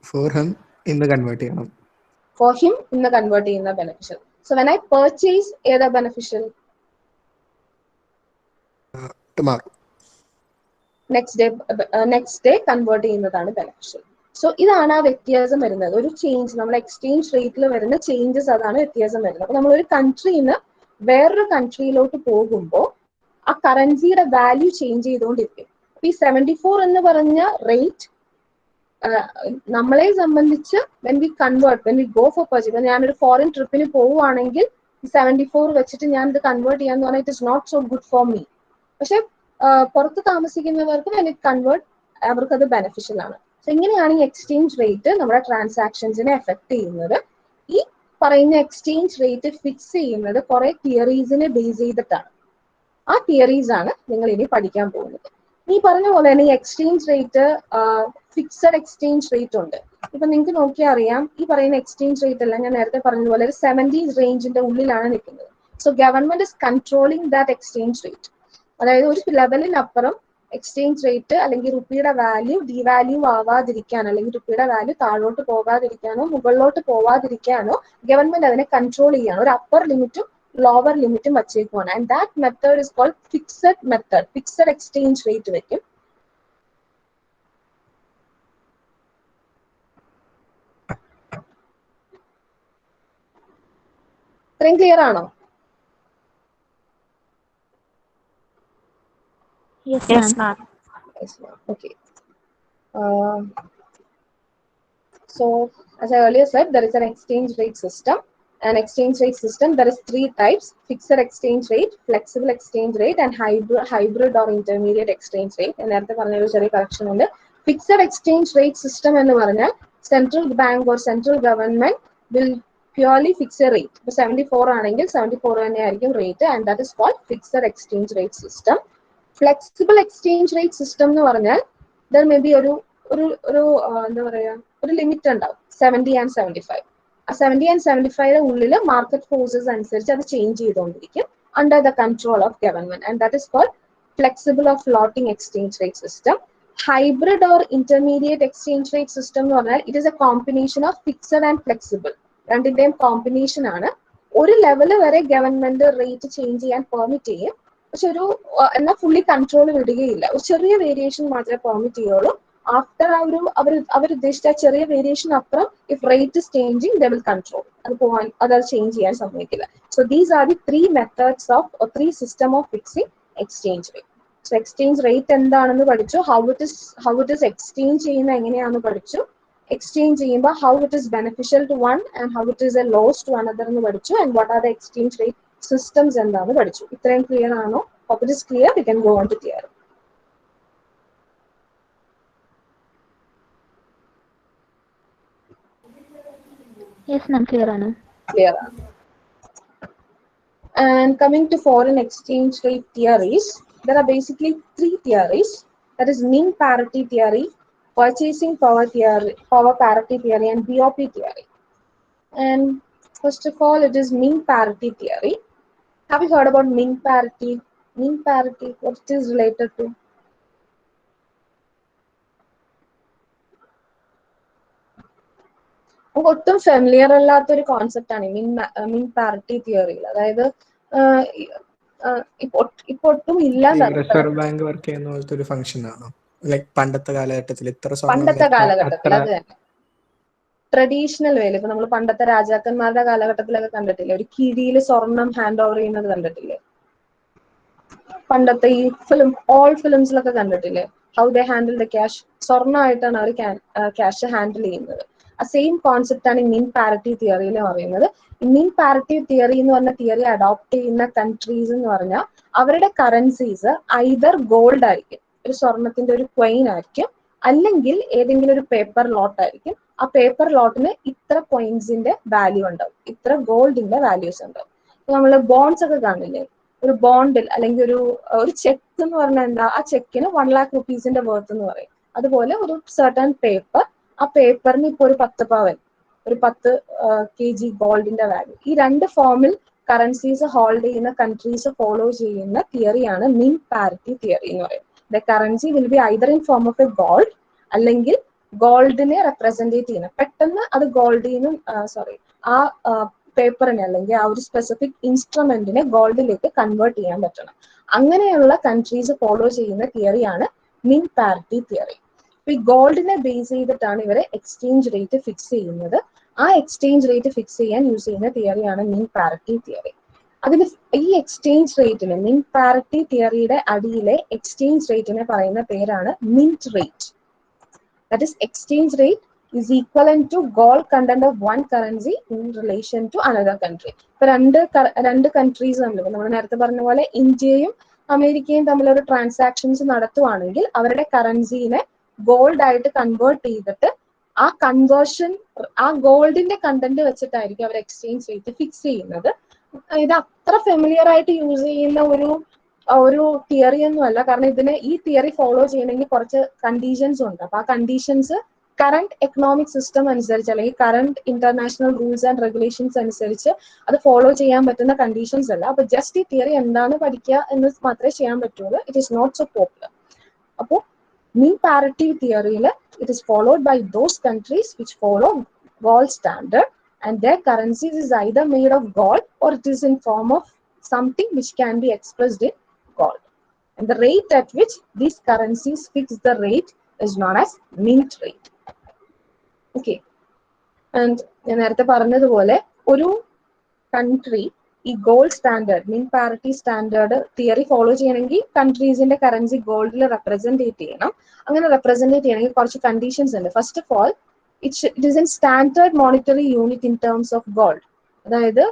For him ഇന്ന് convert ചെയ്യണം. For him ഇന്ന് convert ചെയ്യുന്ന beneficial. So when I purchase ഏതാ beneficial? Tomorrow. Next day convert ചെയ്യുന്നതാണ് ബെനിഫിഷ്യൽ. സോ ഇതാണ് ആ വ്യത്യാസം വരുന്നത്. ഒരു ചേഞ്ച് നമ്മൾ എക്സ്ചേഞ്ച് റേറ്റിൽ വരുന്ന ചേഞ്ചസ്, അതാണ് വ്യത്യാസം വരുന്നത്. അപ്പൊ നമ്മൾ ഒരു കൺട്രിയിൽ നിന്ന് വേറൊരു കൺട്രിയിലോട്ട് പോകുമ്പോൾ ആ കറൻസിയുടെ വാല്യൂ ചേഞ്ച് ചെയ്തുകൊണ്ടിരിക്കും. അപ്പൊ ഈ 74 എന്ന് പറഞ്ഞ റേറ്റ് നമ്മളെ സംബന്ധിച്ച് when we go for purchase, ഞാനൊരു ഫോറിൻ ട്രിപ്പിന് പോവുകയാണെങ്കിൽ 74 വെച്ചിട്ട് ഞാൻ ഇത് കൺവേർട്ട് ചെയ്യാന്ന് പറഞ്ഞാൽ it is not so good for me. പക്ഷെ പുറത്ത് താമസിക്കുന്നവർക്ക് when it convert അവർക്ക് അത് ബെനിഫിഷ്യൽ ആണ്. സോ ഇങ്ങനെയാണ് ഈ എക്സ്ചേഞ്ച് റേറ്റ് നമ്മുടെ ട്രാൻസാക്ഷൻസിനെ എഫക്ട് ചെയ്യുന്നത്. ഈ പറയുന്ന എക്സ്ചേഞ്ച് റേറ്റ് ഫിക്സ് ചെയ്യുന്നത് കുറെ തിയറീസിനെ ബേസ് ചെയ്തിട്ടാണ്. ആ തിയറീസ് ആണ് നിങ്ങൾ ഇനി പഠിക്കാൻ പോകുന്നത്. ഈ പറഞ്ഞ പോലെ തന്നെ ഈ exchange rate fixed exchange rate ഉണ്ട്. ഇപ്പൊ നിങ്ങൾക്ക് നോക്കിയാൽ അറിയാം, ഈ പറയുന്ന എക്സ്ചേഞ്ച് റേറ്റ് എല്ലാം ഞാൻ നേരത്തെ പറഞ്ഞതുപോലെ ഒരു 70s റേഞ്ചിന്റെ ഉള്ളിലാണ് നിൽക്കുന്നത്. So government is controlling that exchange rate. അതായത് ഒരു ലെവലിനപ്പുറം എക്സ്ചേഞ്ച് റേറ്റ് അല്ലെങ്കിൽ റുപ്പിയുടെ വാല്യൂ ഡിവാല്യൂ ആവാതിരിക്കാൻ, അല്ലെങ്കിൽ റുപ്പിയുടെ വാല്യൂ താഴോട്ട് പോകാതിരിക്കാനോ മുകളിലോട്ട് പോവാതിരിക്കാനോ ഗവൺമെന്റ് അതിനെ കൺട്രോൾ ചെയ്യാണ്. ഒരു അപ്പർ ലിമിറ്റും ലോവർ ലിമിറ്റും വച്ചേക്കുവാണ്. And that method is called fixed method. Fixed exchange rate വെക്കും. ഇത്രയും ക്ലിയർ ആണോ? Yes, ma'am. Yes, ma'am. Okay. So, as I earlier said, there is an exchange rate system. An exchange rate system, there is 3 types: fixed exchange rate, flexible exchange rate, and hybrid or intermediate exchange rate. And നേരത്തെ പറഞ്ഞ ഒരു ചെറിയ correction ഉണ്ട്. Fixed exchange rate system എന്ന് പറഞ്ഞാൽ central bank or central government will purely fix a rate. ഇപ്പൊ 74 ആണെങ്കിൽ 74 തന്നെയായിരിക്കും rate, and that is called fixed exchange rate system. Flexible exchange rate system എന്ന് പറഞ്ഞാൽ ദർ മേ ബി ഒരു എന്താ പറയാ, ഒരു ലിമിറ്റ് ഉണ്ടാവും, 70 and 75. ആ 70 and 75 ഉള്ളിൽ മാർക്കറ്റ് ഫോഴ്സസ് അനുസരിച്ച് അത് ചേഞ്ച് ചെയ്തുകൊണ്ടിരിക്കും under the control of government, and that is called flexible of floating exchange rate system. Hybrid or intermediate exchange rate system എന്ന് പറഞ്ഞാൽ it is a combination of fixed and flexible. രണ്ടിന്റെയും combination ആണ്. ഒരു level വരെ government rate change ചെയ്യാൻ permit ചെയ്യും, പക്ഷെ എന്നാൽ ഫുള്ളി കൺട്രോൾ വിടുകയില്ല. ഒരു ചെറിയ വേരിയേഷൻ മാത്രമേ പെർമിറ്റ് ചെയ്യുള്ളൂ. ആഫ്റ്റർ അവർ ഉദ്ദേശിച്ച ചെറിയ വേരിയേഷൻ അപ്പുറം if rate is changing they will control. അത് ചേഞ്ച് ചെയ്യാൻ സമ്മതിക്കില്ല. So these are the 3 methods of 3 system of fixing exchange rate. So exchange rate എന്താണെന്ന് പഠിച്ചു, ഹൗ ഇറ്റ് ഇസ് എക്സ്ചേഞ്ച് ചെയ്യുന്ന എങ്ങനെയാണെന്ന് പഠിച്ചു, എക്സ്ചേഞ്ച് ചെയ്യുമ്പോൾ how it is beneficial to one and how it is a loss to another എന്ന് പഠിച്ചു, and what are the exchange rate systems എന്താണെന്ന് പഠിച്ചു. ഇത്രയും ക്ലിയർ ആണോ? Hope it is clear. We can go on to theory. Yes, ma'am. Clear ആണ്. Clear. And coming to foreign exchange rate theories, there are basically 3 theories. That is mean parity theory, purchasing power theory, power parity theory, and BOP theory. And first of all, it is mean parity theory. Have you heard about mean parity? Mean parity, what it is related to? നമുക്ക് ഒട്ടും familiar അല്ലാത്ത ഒരു concept ആണ് മീൻ parity തിയറിയിൽ. അതായത് ഇപ്പൊ ഒട്ടും ഇല്ല. റിസർവ് ബാങ്ക് വർക്ക് ചെയ്യുന്ന പോലത്തെ ഒരു ഫംഗ്ഷൻ ആണോ? ലൈക് പണ്ടത്തെ കാലഘട്ടത്തിൽ ഇത്ര പണ്ടത്തെ കാലഘട്ടത്തിൽ അത് തന്നെ ട്രഡീഷണൽ വേയിൽ. ഇപ്പൊ നമ്മൾ പണ്ടത്തെ രാജാക്കന്മാരുടെ കാലഘട്ടത്തിലൊക്കെ കണ്ടിട്ടില്ലേ, ഒരു കിഴിയിൽ സ്വർണം ഹാൻഡ് ഓവർ ചെയ്യുന്നത് കണ്ടിട്ടില്ലേ? പണ്ടത്തെ ഈ ഓൾ ഫിലിംസിലൊക്കെ കണ്ടിട്ടില്ലേ, how they handle the cash? സ്വർണ്ണമായിട്ടാണ് അവർ ക്യാഷ് ഹാൻഡിൽ ചെയ്യുന്നത്. ആ സെയിം കോൺസെപ്റ്റ് ആണ് മീൻ പാരിറ്റി തിയറിയിൽ പറയുന്നത്. മീൻ പാരിറ്റി തിയറി എന്ന് പറഞ്ഞ തിയറി അഡോപ്റ്റ് ചെയ്യുന്ന കൺട്രീസ് എന്ന് പറഞ്ഞാൽ അവരുടെ കറൻസീസ് ഐദർ ഗോൾഡ് ആയിരിക്കും, ഒരു സ്വർണത്തിന്റെ ഒരു ക്വൈൻ ആയിരിക്കും, അല്ലെങ്കിൽ ഏതെങ്കിലും ഒരു പേപ്പർ ലോട്ട് ആയിരിക്കും. ആ പേപ്പർ ലോട്ടിന് ഇത്ര കോയിൻസിന്റെ വാല്യൂ ഉണ്ടാവും, ഇത്ര ഗോൾഡിന്റെ വാല്യൂസ് ഉണ്ടാവും. നമ്മള് ബോണ്ട്സ് ഒക്കെ കാണില്ലേ, ഒരു ബോണ്ടിൽ അല്ലെങ്കിൽ ഒരു ചെക്ക് എന്ന് പറഞ്ഞാൽ എന്താ, ആ ചെക്കിന് 1 lakh rupees വർത്ത് എന്ന് പറയും. അതുപോലെ ഒരു സർട്ടൺ പേപ്പർ, ആ പേപ്പറിന് ഇപ്പൊ ഒരു 10 പവൻ, ഒരു 10 kg ഗോൾഡിന്റെ വാല്യൂ. ഈ രണ്ട് ഫോമിൽ കറൻസീസ് ഹോൾഡ് ചെയ്യുന്ന കൺട്രീസ് ഫോളോ ചെയ്യുന്ന തിയറിയാണ് മീൻ പാരിറ്റി തിയറി എന്ന് പറയുന്നത്. The currency will be either in form of A gold, അല്ലെങ്കിൽ ഗോൾഡിനെ റെപ്രസെന്റേറ്റ് ചെയ്യുന്ന, പെട്ടെന്ന് അത് ഗോൾഡിനും ആ പേപ്പറിനെ അല്ലെങ്കിൽ ആ ഒരു സ്പെസിഫിക് ഇൻസ്ട്രുമെന്റിനെ ഗോൾഡിലേക്ക് കൺവേർട്ട് ചെയ്യാൻ പറ്റണം. അങ്ങനെയുള്ള കൺട്രീസ് ഫോളോ ചെയ്യുന്ന തിയറിയാണ് മീൻ പാരിറ്റി തിയറി. ഈ ഗോൾഡിനെ ബേസ് ചെയ്തിട്ടാണ് ഇവരെ എക്സ്ചേഞ്ച് റേറ്റ് ഫിക്സ് ചെയ്യുന്നത്. ആ എക്സ്ചേഞ്ച് റേറ്റ് ഫിക്സ് ചെയ്യാൻ യൂസ് ചെയ്യുന്ന തിയറിയാണ് മീൻ പാരിറ്റി തിയറി. അതിന് ഈ എക്സ്ചേഞ്ച് റേറ്റിന്, മീൻ പാരിറ്റി തിയറിയുടെ അടിയിലെ എക്സ്ചേഞ്ച് റേറ്റിനെ പറയുന്ന പേരാണ് mint rate. That is exchange rate is equivalent to gold content of one currency in relation to another country. ഇപ്പൊ രണ്ട് കൺട്രീസ് തമ്മിൽ, നമ്മൾ നേരത്തെ പറഞ്ഞ പോലെ ഇന്ത്യയും അമേരിക്കയും തമ്മിലൊരു ട്രാൻസാക്ഷൻസ് നടത്തുവാണെങ്കിൽ അവരുടെ കറൻസിനെ ഗോൾഡ് ആയിട്ട് കൺവേർട്ട് ചെയ്തിട്ട് ആ കൺവേർഷൻ, ആ ഗോൾഡിന്റെ കണ്ടന്റ് വെച്ചിട്ടായിരിക്കും അവർ എക്സ്ചേഞ്ച് റേറ്റ് ഫിക്സ് ചെയ്യുന്നത്. ഇത് അത്ര ഫെമിലിയർ ആയിട്ട് യൂസ് ചെയ്യുന്ന ഒരു തിയറി ഒന്നും അല്ല. കാരണം ഈ തിയറി ഫോളോ ചെയ്യണമെങ്കിൽ കുറച്ച് കണ്ടീഷൻസ് ഉണ്ട്. അപ്പൊ ആ കണ്ടീഷൻസ് കറണ്ട് എക്കണോമിക് സിസ്റ്റം അനുസരിച്ച്, അല്ലെങ്കിൽ current international rules and regulations അനുസരിച്ച് അത് ഫോളോ ചെയ്യാൻ പറ്റുന്ന കണ്ടീഷൻസ് അല്ല. അപ്പൊ ജസ്റ്റ് ഈ തിയറി എന്താണ് പഠിക്കുക എന്ന് മാത്രമേ ചെയ്യാൻ പറ്റുള്ളൂ. It is not so popular. അപ്പോൾ മീൻ പാരിറ്റി തിയറിയിൽ it is followed by those countries which follow gold standard, and their currencies is either made of gold or it is in form of something which can be expressed in gold. And the rate at which these currencies fix the rate is known as mint rate. Okay. And ഞാൻ നേരത്തെ പറഞ്ഞതുപോലെ ഒരു country ഈ gold standard, മീൻ parity standard theory follow ചെയ്യണമെങ്കിൽ കൺട്രീസിന്റെ currency ഗോൾഡിൽ represent ചെയ്യണം. അങ്ങനെ represent ചെയ്യണമെങ്കിൽ കുറച്ച് കണ്ടീഷൻസ് ഉണ്ട്. First of all, it is N standard monetary unit in terms of gold. അതായത്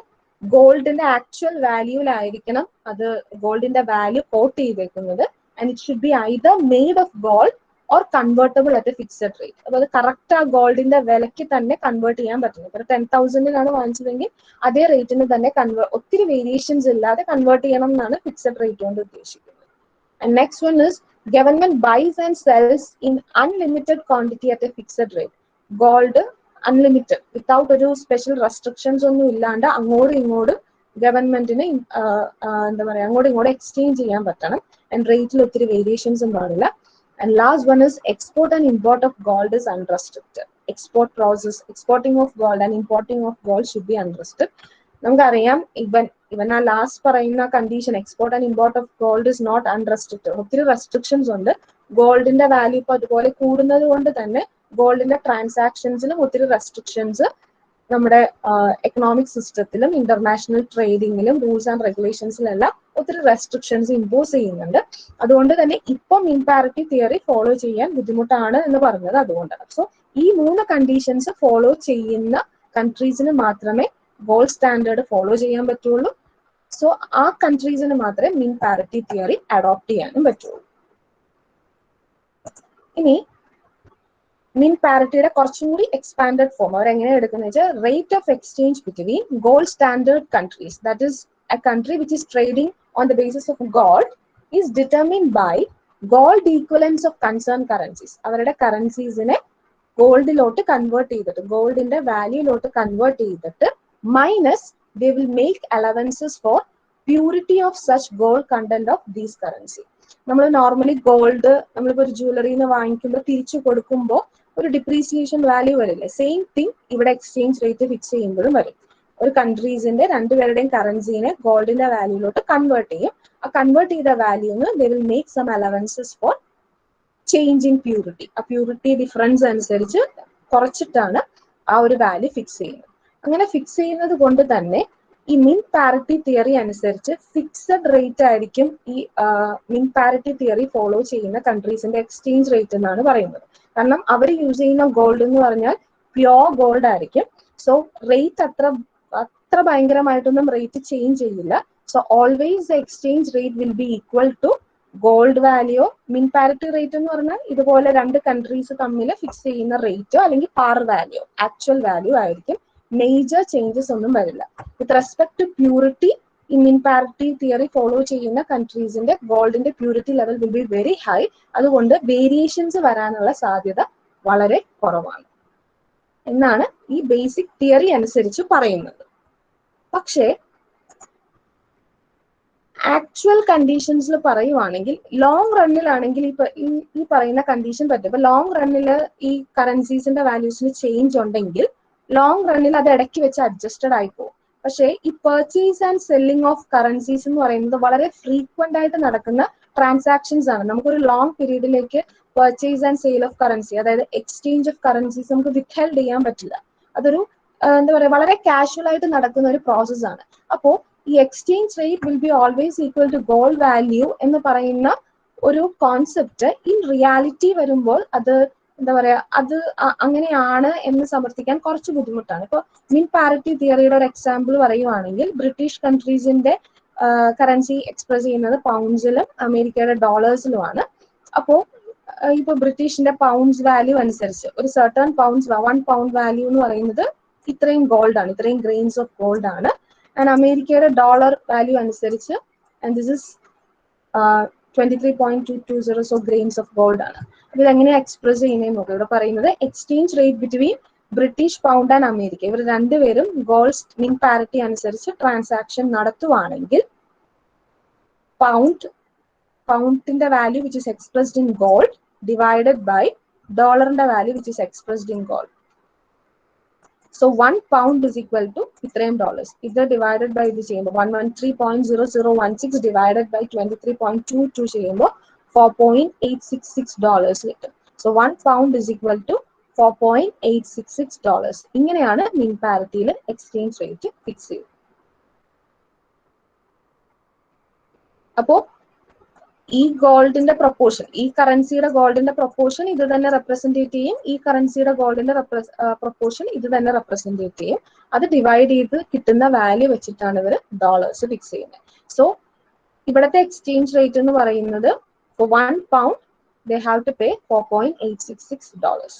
ഗോൾഡിന്റെ ആക്ച്വൽ വാല്യൂലായിരിക്കണം അത് ഗോൾഡിന്റെ വാല്യൂ കോട്ട് ചെയ്തേക്കുന്നത്. And it should be either made of gold or convertible at a fixed rate. അപ്പോൾ അത് correct ആ ഗോൾഡിന്റെ വിലയ്ക്ക് തന്നെ കൺവേർട്ട് ചെയ്യാൻ പറ്റും. ഇപ്പോൾ 10,000 വാങ്ങിച്ചതെങ്കിൽ അതേ റേറ്റിന് തന്നെ ഒത്തിരി വേരിയേഷൻസ് ഇല്ലാതെ കൺവേർട്ട് ചെയ്യണം എന്നാണ് ഫിക്സഡ് റേറ്റ് കൊണ്ട് ഉദ്ദേശിക്കുന്നത്. And next one is government buys and sells in unlimited quantity at a fixed rate. Gold unlimited, without ഒരു സ്പെഷ്യൽ റെസ്ട്രിക്ഷൻസ് ഒന്നും ഇല്ലാണ്ട് അങ്ങോട്ടും ഇങ്ങോട്ടും ഗവൺമെന്റിന് എന്താ പറയാ, അങ്ങോട്ടും ഇങ്ങോട്ടും എക്സ്ചേഞ്ച് ചെയ്യാൻ പറ്റണം. ആൻഡ് റേറ്റിൽ ഒത്തിരി വേരിയേഷൻസും പാടില്ല. And last one is export and import of gold is unrestricted. Export process, exporting of gold and importing of gold should be unrestricted. നമുക്കറിയാം, ഇവൻ ആ ലാസ്റ്റ് പറയുന്ന condition, export and import of gold is not unrestricted. ഒത്തിരി restrictions ഉണ്ട്. ഗോൾഡിന്റെ value ഇപ്പൊ അതുപോലെ കൂടുന്നത് കൊണ്ട് തന്നെ ഗോൾഡിന്റെ ട്രാൻസാക്ഷൻസിലും ഒത്തിരി റെസ്ട്രിക്ഷൻസ് നമ്മുടെ എക്കണോമിക് സിസ്റ്റത്തിലും ഇന്റർനാഷണൽ ട്രേഡിങ്ങിലും റൂൾസ് ആൻഡ് റെഗുലേഷൻസിലെല്ലാം ഒത്തിരി റെസ്ട്രിക്ഷൻസ് ഇമ്പോസ് ചെയ്യുന്നുണ്ട്. അതുകൊണ്ട് തന്നെ ഇപ്പൊ മീൻ പാരിറ്റി തിയറി ഫോളോ ചെയ്യാൻ ബുദ്ധിമുട്ടാണ് എന്ന് പറഞ്ഞത് അതുകൊണ്ടാണ്. സോ ഈ 3 കണ്ടീഷൻസ് ഫോളോ ചെയ്യുന്ന കൺട്രീസിന് മാത്രമേ ഗോൾഡ് സ്റ്റാൻഡേർഡ് ഫോളോ ചെയ്യാൻ പറ്റുള്ളൂ. സോ ആ കൺട്രീസിന് മാത്രമേ മീൻ പാരിറ്റി തിയറി അഡോപ്റ്റ് ചെയ്യാനും പറ്റുള്ളൂ. ഇനി മീൻ പാരിറ്റിയുടെ കുറച്ചും കൂടി എക്സ്പാൻഡഡ് ഫോം അവരെങ്ങനെയാണ് എടുക്കുന്നത് വെച്ചാൽ, rate of exchange between gold standard countries, that is a country which is trading on the basis of gold, is determined by gold equivalence of concern currencies. അവരുടെ കറൻസീസിനെ ഗോൾഡിലോട്ട് കൺവേർട്ട് ചെയ്തിട്ട്, ഗോൾഡിന്റെ വാല്യൂലോട്ട് കൺവേർട്ട് ചെയ്തിട്ട് minus they will make allowances for purity of such gold content of these currency. നമ്മൾ normally gold നമ്മളിപ്പോൾ ഒരു ജ്വല്ലറിന്ന് വാങ്ങിക്കുമ്പോൾ തിരിച്ചു കൊടുക്കുമ്പോൾ ഒരു ഡിപ്രീസിയേഷൻ വാല്യൂ വരില്ലേ, സെയിം തിങ് ഇവിടെ എക്സ്ചേഞ്ച് റേറ്റ് ഫിക്സ് ചെയ്യുമ്പോഴും വരും. ഒരു കൺട്രീസിന്റെ രണ്ടുപേരുടെയും കറൻസിനെ ഗോൾഡിന്റെ വാല്യൂയിലോട്ട് കൺവേർട്ട് ചെയ്യും. ആ കൺവേർട്ട് ചെയ്ത വാല്യൂന്ന് they will make some allowances for change in purity. ആ പ്യൂരിറ്റി ഡിഫറൻസ് അനുസരിച്ച് കുറച്ചിട്ടാണ് ആ ഒരു വാല്യൂ ഫിക്സ് ചെയ്യുന്നത്. അങ്ങനെ ഫിക്സ് ചെയ്യുന്നത് കൊണ്ട് തന്നെ ഈ മിൻ പാരിറ്റി തിയറി അനുസരിച്ച് ഫിക്സഡ് റേറ്റ് ആയിരിക്കും ഈ മിൻ പാരിറ്റി തിയറി ഫോളോ ചെയ്യുന്ന കൺട്രീസിന്റെ എക്സ്ചേഞ്ച് റേറ്റ് എന്നാണ് പറയുന്നത്. കാരണം അവർ യൂസ് ചെയ്യുന്ന ഗോൾഡ് എന്ന് പറഞ്ഞാൽ പ്യോർ ഗോൾഡ് ആയിരിക്കും. സോ റേറ്റ് അത്ര ഭയങ്കരമായിട്ടൊന്നും റേറ്റ് ചേഞ്ച് ചെയ്യില്ല. So always the exchange rate will be equal to gold value. Mint parity rate എന്ന് പറഞ്ഞാൽ ഇതുപോലെ രണ്ട് കൺട്രീസ് തമ്മിൽ ഫിക്സ് ചെയ്യുന്ന റേറ്റോ അല്ലെങ്കിൽ പാർ വാല്യൂ, ആക്ച്വൽ വാല്യൂ ആയിരിക്കും. മേജർ ചേഞ്ചസ് ഒന്നും വരില്ല. വിത്ത് റെസ്പെക്ട് ടു പ്യൂരിറ്റി, ഈ മിൻ പാരിറ്റി തിയറി ഫോളോ ചെയ്യുന്ന കൺട്രീസിന്റെ ഗോൾഡിന്റെ purity level will be very high. അതുകൊണ്ട് വേരിയേഷൻസ് വരാനുള്ള സാധ്യത വളരെ കുറവാണ് എന്നാണ് ഈ ബേസിക് തിയറി അനുസരിച്ച് പറയുന്നത്. പക്ഷേ ആക്ച്വൽ കണ്ടീഷൻസിൽ പറയുവാണെങ്കിൽ ലോങ് റണ്ണിലാണെങ്കിൽ ഈ പറയുന്ന കണ്ടീഷൻ പറ്റും. ഇപ്പൊ ലോങ് റണ്ണിൽ ഈ കറൻസീസിന്റെ വാല്യൂസിന് ചേഞ്ച് ഉണ്ടെങ്കിൽ ലോങ് റണ്ണിൽ അത് ഇടയ്ക്ക് വെച്ച് അഡ്ജസ്റ്റഡ് ആയി പോകും. പക്ഷേ ഈ purchase and selling of currencies എന്ന് പറയുന്നത് വളരെ ഫ്രീക്വന്റ് ആയിട്ട് നടക്കുന്ന ട്രാൻസാക്ഷൻസ് ആണ്. നമുക്കൊരു ലോങ് പീരീഡിലേക്ക് purchase and sale of currency, അതായത് എക്സ്ചേഞ്ച് ഓഫ് കറൻസീസ് നമുക്ക് വിത്ത്ഹെൽഡ് ചെയ്യാൻ പറ്റില്ല. അതൊരു എന്താ പറയുക, വളരെ കാഷ്വൽ ആയിട്ട് നടക്കുന്ന ഒരു പ്രോസസ് ആണ്. അപ്പോൾ ഈ exchange rate will be always equal to gold value എന്ന് പറയുന്ന ഒരു കോൺസെപ്റ്റ് ഇൻ റിയാലിറ്റി വരുമ്പോൾ അത് എന്താ പറയാ, അത് അങ്ങനെയാണ് എന്ന് സമർത്ഥിക്കാൻ കുറച്ച് ബുദ്ധിമുട്ടാണ്. ഇപ്പോൾ മിൻ പാരിറ്റി തിയറിയുടെ ഒരു എക്സാമ്പിൾ പറയുവാണെങ്കിൽ ബ്രിട്ടീഷ് കൺട്രീസിന്റെ കറൻസി എക്സ്പ്രസ് ചെയ്യുന്നത് പൗണ്ട്സിലും അമേരിക്കയുടെ ഡോളേഴ്സിലുമാണ്. അപ്പോൾ ഇപ്പൊ ബ്രിട്ടീഷിന്റെ പൗണ്ട്സ് വാല്യൂ അനുസരിച്ച് ഒരു സർട്ടൺ പൗണ്ട്സ് 1 പൗണ്ട് വാല്യൂ എന്ന് പറയുന്നത് ഇത്രയും ഗോൾഡ് ആണ്, ഇത്രയും ഗ്രെയിൻസ് ഓഫ് ഗോൾഡ് ആണ്. ആൻഡ് അമേരിക്കയുടെ ഡോളർ വാല്യൂ അനുസരിച്ച് and this is 23.220 so grains of gold ആണ്. ഇതിൽ എങ്ങനെയാണ് എക്സ്പ്രസ് ചെയ്യുന്നതെന്ന് നോക്കാം. ഇവിടെ പറയുന്നത് exchange rate between British pound and America, ഇവർ രണ്ടുപേരും ഗോൾഡ് മിൻ പാരിറ്റി അനുസരിച്ച് ട്രാൻസാക്ഷൻ നടത്തുവാണെങ്കിൽ പൗണ്ടിന്റെ value which is expressed in gold divided by ഡോളറിന്റെ value which is expressed in gold. So 1 pound is equal to ഇത്രയും dollars. ഇത് divided by ഇത് ചെയ്യുമ്പോൾ 113.0016 divided by 23.22 ചെയ്യുമ്പോൾ $4.866 കിട്ടും. So 1 pound is equal to $4.866. ഇങ്ങനെയാണ് മിൻ പാരിറ്റിയിൽ എക്സ്ചേഞ്ച് റേറ്റ് ഫിക്സ് ചെയ്യുന്നത്. അപ്പോ ഈ ഗോൾഡിന്റെ പ്രൊപ്പോർഷൻ, ഈ കറൻസിയുടെ ഗോൾഡിന്റെ പ്രൊപ്പോർഷൻ ഇത് തന്നെ റെപ്രസെന്റേറ്റ് ചെയ്യും, ഈ കറൻസിയുടെ ഗോൾഡിന്റെ പ്രൊപ്പോർഷൻ ഇത് തന്നെ റെപ്രസെന്റേറ്റ് ചെയ്യും. അത് ഡിവൈഡ് ചെയ്ത് കിട്ടുന്ന വാല്യൂ വെച്ചിട്ടാണ് ഇവർ ഡോളേഴ്സ് ഫിക്സ് ചെയ്യുന്നത്. സോ ഇവിടുത്തെ എക്സ്ചേഞ്ച് റേറ്റ് എന്ന് പറയുന്നത് for 1 pound they have to pay $4.866.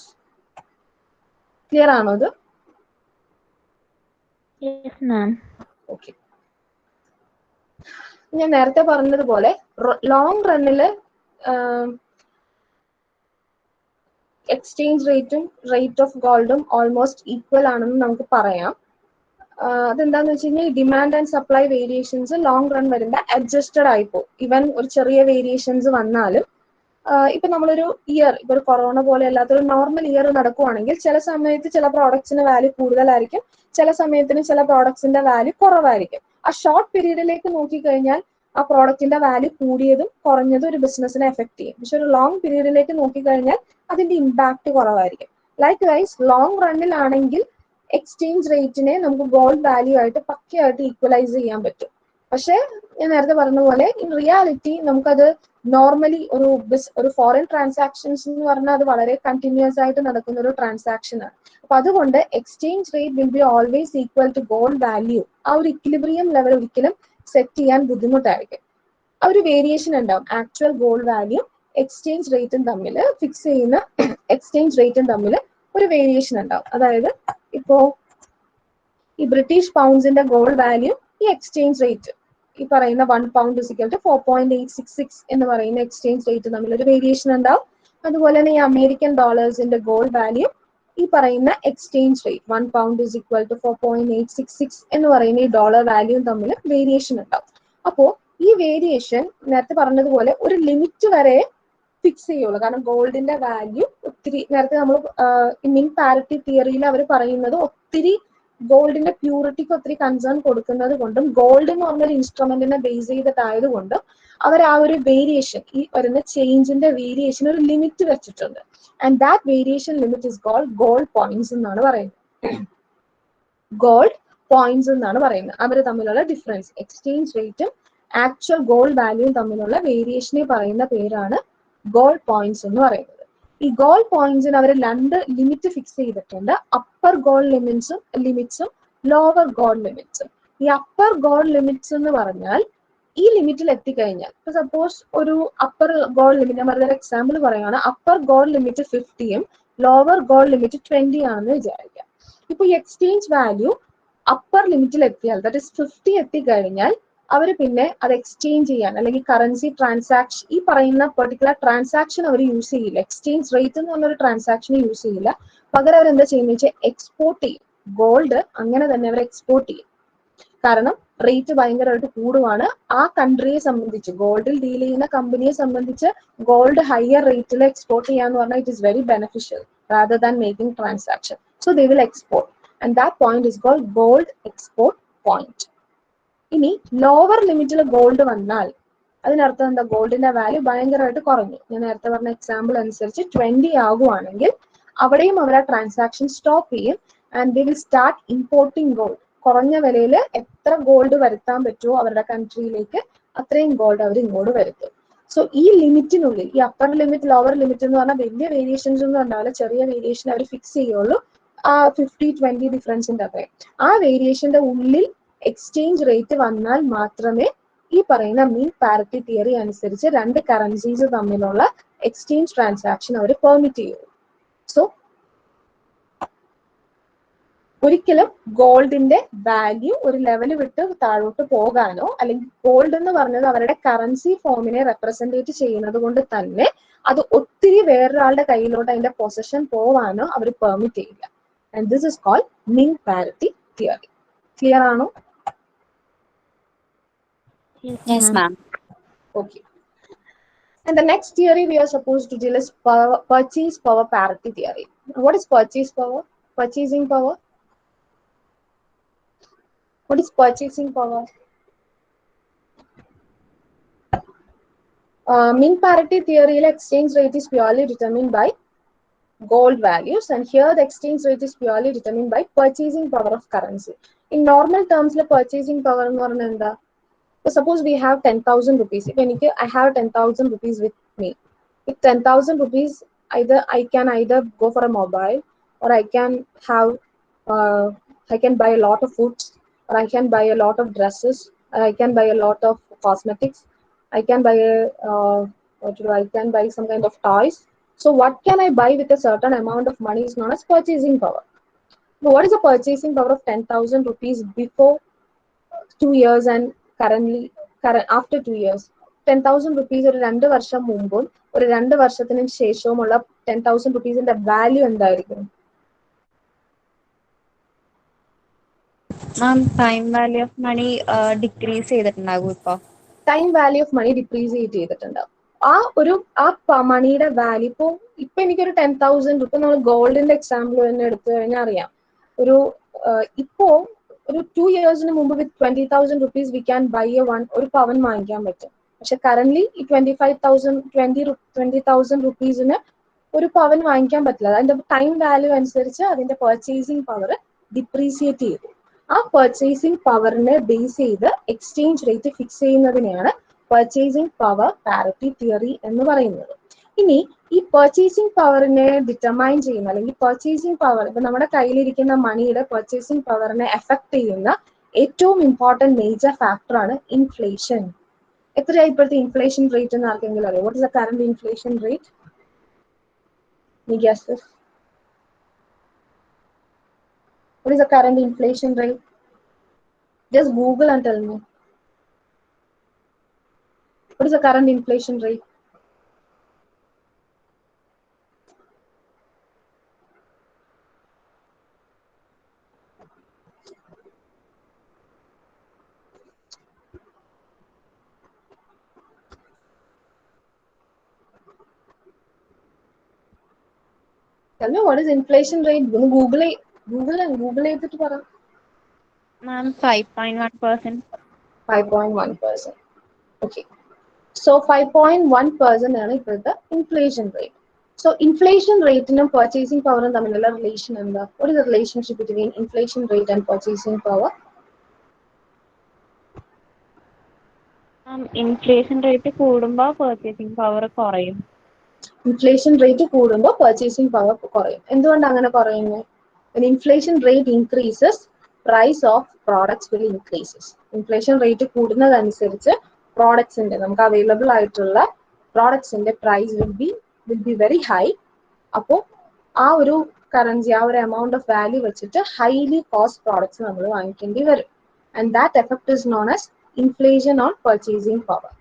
Clear ആണോ ഇത്? Yes, ma'am. ഓക്കെ. ഞാൻ നേരത്തെ പറഞ്ഞതുപോലെ ലോങ് റണ്ണില് എക്സ്ചേഞ്ച് റേറ്റും റേറ്റ് ഓഫ് ഗോൾഡും ഓൾമോസ്റ്റ് ഈക്വൽ ആണെന്ന് നമുക്ക് പറയാം. അതെന്താന്ന് വെച്ച് കഴിഞ്ഞാൽ demand and supply variations long run വരുമ്പോൾ അഡ്ജസ്റ്റഡ് ആയിപ്പോ. ഈവൻ ഒരു ചെറിയ വേരിയേഷൻസ് വന്നാലും ഇപ്പൊ നമ്മളൊരു ഇയർ, ഇപ്പൊ ഒരു കൊറോണ പോലെ അല്ലാത്തൊരു നോർമൽ ഇയർ നടക്കുവാണെങ്കിൽ ചില സമയത്ത് ചില പ്രോഡക്ട്സിന് വാല്യൂ കൂടുതലായിരിക്കും, ചില സമയത്തിന് ചില പ്രോഡക്ട്സിന്റെ വാല്യൂ കുറവായിരിക്കും. ആ ഷോർട്ട് പീരീഡിലേക്ക് നോക്കിക്കഴിഞ്ഞാൽ ആ പ്രോഡക്റ്റിന്റെ വാല്യൂ കൂടിയതും കുറഞ്ഞതും ഒരു ബിസിനസിനെ എഫക്ട് ചെയ്യും. പക്ഷെ ഒരു ലോങ് പീരീഡിലേക്ക് നോക്കിക്കഴിഞ്ഞാൽ അതിന്റെ ഇമ്പാക്ട് കുറവായിരിക്കും. ലൈക്ക് വൈസ് ലോങ് റണ്ണിലാണെങ്കിൽ എക്സ്ചേഞ്ച് റേറ്റിനെ നമുക്ക് ഗോൾഡ് വാല്യൂ ആയിട്ട് പക്കയായിട്ട് ഈക്വലൈസ് ചെയ്യാൻ പറ്റും. പക്ഷെ ഞാൻ നേരത്തെ പറഞ്ഞ പോലെ ഇൻ റിയാലിറ്റി നമുക്കത് നോർമലി ഒരു ഫോറിൻ ട്രാൻസാക്ഷൻസ് എന്ന് പറഞ്ഞാൽ അത് വളരെ കണ്ടിന്യൂസ് ആയിട്ട് നടക്കുന്ന ഒരു ട്രാൻസാക്ഷൻ ആണ്. അപ്പൊ അതുകൊണ്ട് exchange rate will be always equal to gold value. ആ ഒരു ഇക്വിലിബ്രിയം ലെവൽ ഒരിക്കലും സെറ്റ് ചെയ്യാൻ ബുദ്ധിമുട്ടായിരിക്കും. ആ ഒരു വേരിയേഷൻ ഉണ്ടാവും. ആക്ച്വൽ ഗോൾഡ് വാല്യൂ എക്സ്ചേഞ്ച് റേറ്റും തമ്മിൽ ഫിക്സ് ചെയ്യുന്ന എക്സ്ചേഞ്ച് റേറ്റും തമ്മിൽ ഒരു വേരിയേഷൻ ഉണ്ടാവും. അതായത് ഇപ്പോ ഈ ബ്രിട്ടീഷ് പൗണ്ട്സിന്റെ ഗോൾഡ് വാല്യൂ ഈ എക്സ്ചേഞ്ച് റേറ്റ് ഈ പറയുന്ന 1 pound is equal to 4.866 എന്ന് പറയുന്ന എക്സ്ചേഞ്ച് റേറ്റ് തമ്മിൽ ഒരു വേരിയേഷൻ ഉണ്ടാവും. അതുപോലെ തന്നെ ഈ അമേരിക്കൻ ഡോളേഴ്സിന്റെ ഗോൾഡ് വാല്യൂ ഈ പറയുന്ന exchange rate 1 pound is equal to 4.866 എന്ന് പറയുന്ന ഈ ഡോളർ വാല്യൂ തമ്മിൽ വേരിയേഷൻ ഉണ്ടാവും. അപ്പോ ഈ വേരിയേഷൻ നേരത്തെ പറഞ്ഞതുപോലെ ഒരു ലിമിറ്റ് വരെ ഫിക്സ് ചെയ്യുള്ളൂ. കാരണം ഗോൾഡിന്റെ വാല്യൂ ഒത്തിരി നേരത്തെ നമ്മൾ ഈ മിങ് പാരിറ്റി തിയറിയിൽ അവർ പറയുന്നത് ഒത്തിരി ഗോൾഡിന്റെ പ്യൂരിറ്റിക്ക് ഒത്തിരി കൺസേൺ കൊടുക്കുന്നത് കൊണ്ടും ഗോൾഡ് എന്ന് പറഞ്ഞൊരു ഇൻസ്ട്രുമെന്റിനെ ബേസ് ചെയ്തിട്ടായതുകൊണ്ടും അവർ ആ ഒരു വേരിയേഷൻ, ഈ വരുന്ന ചേഞ്ചിന്റെ വേരിയേഷൻ ഒരു ലിമിറ്റ് വെച്ചിട്ടുണ്ട്. And that variation limit is called gold points എന്നാണ് പറയുന്നത്. ഗോൾഡ് പോയിന്റ്സ് എന്നാണ് പറയുന്നത്. അവർ തമ്മിലുള്ള ഡിഫറൻസ്, എക്സ്ചേഞ്ച് റേറ്റും ആക്ച്വൽ ഗോൾഡ് വാല്യൂവും തമ്മിലുള്ള വേരിയേഷനെ പറയുന്ന പേരാണ് ഗോൾഡ് പോയിന്റ്സ് എന്ന് പറയുന്നത്. ഈ ഗോൾഡ് പോയിന്റ്സിന് അവർ 2 ലിമിറ്റ് ഫിക്സ് ചെയ്തിട്ടുണ്ട്. അപ്പർ ഗോൾഡ് ലിമിറ്റ്സും ലോവർ ഗോൾഡ് ലിമിറ്റ്സും. ഈ അപ്പർ ഗോൾഡ് ലിമിറ്റ്സ് എന്ന് പറഞ്ഞാൽ ഈ ലിമിറ്റിൽ എത്തിക്കഴിഞ്ഞാൽ, ഇപ്പൊ സപ്പോസ് ഒരു അപ്പർ ഗോൾഡ് ലിമിറ്റ്, ഞാൻ വെറുതെ എക്സാമ്പിൾ പറയുകയാണ്, അപ്പർ ഗോൾഡ് ലിമിറ്റ് 50യും ലോവർ ഗോൾഡ് ലിമിറ്റ് 20 ആണെന്ന് വിചാരിക്കാം. ഇപ്പൊ ഈ എക്സ്ചേഞ്ച് വാല്യൂ അപ്പർ ലിമിറ്റിൽ എത്തിയാൽ, ദാറ്റ് ഇസ് 50 എത്തിക്കഴിഞ്ഞാൽ അവർ പിന്നെ അത് എക്സ്ചേഞ്ച് ചെയ്യാൻ അല്ലെങ്കിൽ കറൻസി ട്രാൻസാക്ഷൻ, ഈ പറയുന്ന പെർട്ടിക്കുലർ ട്രാൻസാക്ഷൻ അവർ യൂസ് ചെയ്യില്ല. എക്സ്ചേഞ്ച് റേറ്റ് എന്ന് പറഞ്ഞൊരു ട്രാൻസാക്ഷൻ യൂസ് ചെയ്യില്ല. പകരം അവർ എന്താ ചെയ്യുന്നത് വെച്ചാൽ എക്സ്പോർട്ട് ചെയ്യും. ഗോൾഡ് അങ്ങനെ തന്നെ അവർ എക്സ്പോർട്ട് ചെയ്യും. കാരണം റേറ്റ് ഭയങ്കരമായിട്ട് കൂടുവാണ്. ആ കൺട്രിയെ സംബന്ധിച്ച്, ഗോൾഡിൽ ഡീൽ ചെയ്യുന്ന കമ്പനിയെ സംബന്ധിച്ച് ഗോൾഡ് ഹയർ റേറ്റിൽ എക്സ്പോർട്ട് ചെയ്യാന്ന് പറഞ്ഞാൽ it is very beneficial rather than making transaction. So they will export and that point is called gold export point. ഇനി ലോവർ ലിമിറ്റിൽ ഗോൾഡ് വന്നാൽ അതിനർത്ഥം എന്താ? ഗോൾഡിന്റെ വാല്യൂ ഭയങ്കരമായിട്ട് കുറഞ്ഞു. ഞാൻ നേരത്തെ പറഞ്ഞ എക്സാമ്പിൾ അനുസരിച്ച് 20 ആകുവാണെങ്കിൽ അവിടെയും അവർ ആ ട്രാൻസാക്ഷൻ സ്റ്റോപ്പ് ചെയ്യും and they will start importing gold. കുറഞ്ഞ വിലയിൽ എത്ര ഗോൾഡ് വരുത്താൻ പറ്റുമോ അവരുടെ കൺട്രിയിലേക്ക് അത്രയും ഗോൾഡ് അവർ ഇങ്ങോട്ട് വരുത്തും. സോ ഈ ലിമിറ്റിനുള്ളിൽ, ഈ അപ്പർ ലിമിറ്റ് ലോവർ ലിമിറ്റ് എന്ന് പറഞ്ഞാൽ വലിയ വേരിയേഷൻസ് ഒന്നും ഉണ്ടാവില്ല, ചെറിയ വേരിയേഷൻ അവർ ഫിക്സ് ചെയ്യുള്ളൂ. ആ 50-20 ഡിഫറൻസിന്റെ അത്രയും ആ വേരിയേഷന്റെ ഉള്ളിൽ എക്സ്ചേഞ്ച് റേറ്റ് വന്നാൽ മാത്രമേ ഈ പറയുന്ന മീൻ പാരിറ്റി തിയറി അനുസരിച്ച് 2 കറൻസീസ് തമ്മിലുള്ള എക്സ്ചേഞ്ച് ട്രാൻസാക്ഷൻ അവർ പെർമിറ്റ് ചെയ്യുള്ളൂ. സോ ഒരിക്കലും ഗോൾഡിന്റെ വാല്യൂ ഒരു ലെവൽ വിട്ട് താഴോട്ട് പോകാനോ, അല്ലെങ്കിൽ ഗോൾഡ് എന്ന് പറഞ്ഞത് അവരുടെ കറൻസി ഫോമിനെ റെപ്രസെന്റേറ്റ് ചെയ്യുന്നത് കൊണ്ട് തന്നെ അത് ഒത്തിരി വേറൊരാളുടെ കയ്യിലോട്ട് അതിന്റെ പൊസഷൻ പോവാനോ അവർ പെർമിറ്റ് ചെയ്യില്ല. And this is called mint parity theory. Clear ആണോ? Yes, ma'am. Okay. And the next theory we are supposed to deal is purchase power parity theory. What is purchase power? Purchasing power? What is purchasing power? Mean parity theory, exchange rate is purely determined by gold values, and here the exchange rate is purely determined by purchasing power of currency. In normal terms, the purchasing power എന്ന് പറഞ്ഞാൽ എന്താ? So suppose we have 10,000 rupees. If I have 10,000 rupees with me, with 10,000 rupees, I can either go for a mobile, or I can have, I can buy a lot of foods, or I can buy a lot of dresses, or I can buy a lot of cosmetics. I can buy I can buy some kind of toys. So what can I buy with a certain amount of money is known as purchasing power. Now, what is the purchasing power of 10,000 rupees before 2 years and after 2 years? 10,000 rupees ഒരു 2 വർഷം മുമ്പും ഒരു 2 വർഷത്തിന് ശേഷവുമുള്ള 10,000 rupeesന്റെ value എന്തായിരിക്കും? Ma'am, time value of money decrease ചെയ്തിട്ടുണ്ടാകും. ഇപ്പൊ time value of money decrease ചെയ്തിട്ടുണ്ടാവും. ആ മണിയുടെ വാല്യൂ ഇപ്പൊ എനിക്കൊരു 10,000, ഇപ്പൊ നമ്മൾ ഗോൾഡിന്റെ എക്സാമ്പിൾ തന്നെ എടുത്തു കഴിഞ്ഞാൽ അറിയാം. ഇപ്പോ ഒരു 2 ഇയേഴ്സിന് മുമ്പ് വിത്ത് 20,000 rupees വി ക്യാൻ ബൈ ഒരു പവൻ വാങ്ങിക്കാൻ പറ്റും. പക്ഷെ കറന്റ്ലി ഈ 20,000 rupeesന് ഒരു പവൻ വാങ്ങിക്കാൻ പറ്റില്ല. അതിന്റെ ടൈം വാല്യൂ അനുസരിച്ച് അതിന്റെ പർച്ചേസിങ് പവർ ഡിപ്രീസിയേറ്റ് ചെയ്തു. ആ പർച്ചേസിങ് പവറിനെ ബേസ് ചെയ്ത് എക്സ്ചേഞ്ച് റേറ്റ് ഫിക്സ് ചെയ്യുന്നതിനെയാണ് പർച്ചേസിങ് പവർ പാരിറ്റി തിയറി എന്ന് പറയുന്നത്. ഇനി ഈ പർച്ചേസിങ് പവറിനെ ഡിറ്റർമൈൻ ചെയ്യുന്ന, അല്ലെങ്കിൽ പർച്ചേസിങ് പവർ, ഇപ്പൊ നമ്മുടെ കയ്യിലിരിക്കുന്ന മണിയുടെ പർച്ചേസിങ് പവറിനെ എഫക്ട് ചെയ്യുന്ന ഏറ്റവും ഇമ്പോർട്ടന്റ് മേജർ ഫാക്ടറാണ് ഇൻഫ്ലേഷൻ. എത്രയായി ഇപ്പോഴത്തെ ഇൻഫ്ലേഷൻ റേറ്റ് എന്ന് ആർക്കെങ്കിലും അറിയാം? What is the current inflation rate? What is the current inflation rate? Just Google and tell me. What is the current inflation rate? Tell me what is inflation rate? Google ചെയ്തിട്ട് പറ. മാം 5.1%. 5.1%. Okay. So 5.1% ആണ് ഇപ്പോഴത്തെ inflation rate. So inflation rate and purchasing power തമ്മിലുള്ള relation എന്താ? What is the relationship between inflation rate and purchasing power? Inflation rate കൂടുമ്പോൾ purchasing power കുറയും. Inflation rate കൂടുമ്പോൾ purchasing power കുറയും. എന്തുകൊണ്ടാണ് അങ്ങനെ കുറയുന്നത്? When inflation rate increases, price of products will increases. Inflation rate കൂടുന്നതനുസരിച്ച് പ്രോഡക്ട്സിന്റെ നമുക്ക് അവൈലബിൾ ആയിട്ടുള്ള പ്രോഡക്ട്സിന്റെ price will be very high. അപ്പോൾ ആ ഒരു കറൻസി, ആ ഒരു എമൗണ്ട് ഓഫ് വാല്യൂ വെച്ചിട്ട് ഹൈലി കോസ്റ്റ് പ്രോഡക്ട്സ് നമ്മൾ വാങ്ങിക്കേണ്ടി വരും. And that effect is known as inflation on purchasing power.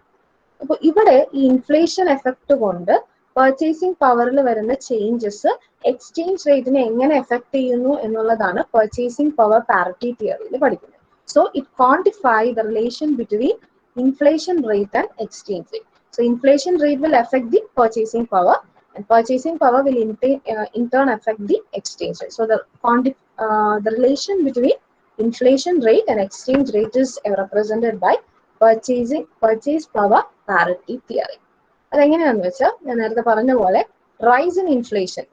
അപ്പോൾ ഇവിടെ ഈ ഇൻഫ്ലേഷൻ എഫക്ട് കൊണ്ട് പർച്ചേസിംഗ് പവറിൽ വരുന്ന ചേഞ്ചസ് എക്സ്ചേഞ്ച് റേറ്റിനെ എങ്ങനെ എഫക്ട് ചെയ്യുന്നു എന്നുള്ളതാണ് പർച്ചേസിംഗ് പവർ പാരിറ്റി തിയറിയിൽ പഠിക്കുന്നത്. So it quantify the relation between inflation rate and exchange rate. So inflation rate will affect the purchasing power, and purchasing power will in turn affect the exchange rate. So the relation between inflation rate and exchange rate is represented by purchase power parity theory. അതെങ്ങനെയാണെന്ന് വെച്ചാൽ ഞാൻ നേരത്തെ പറഞ്ഞ പോലെ rise in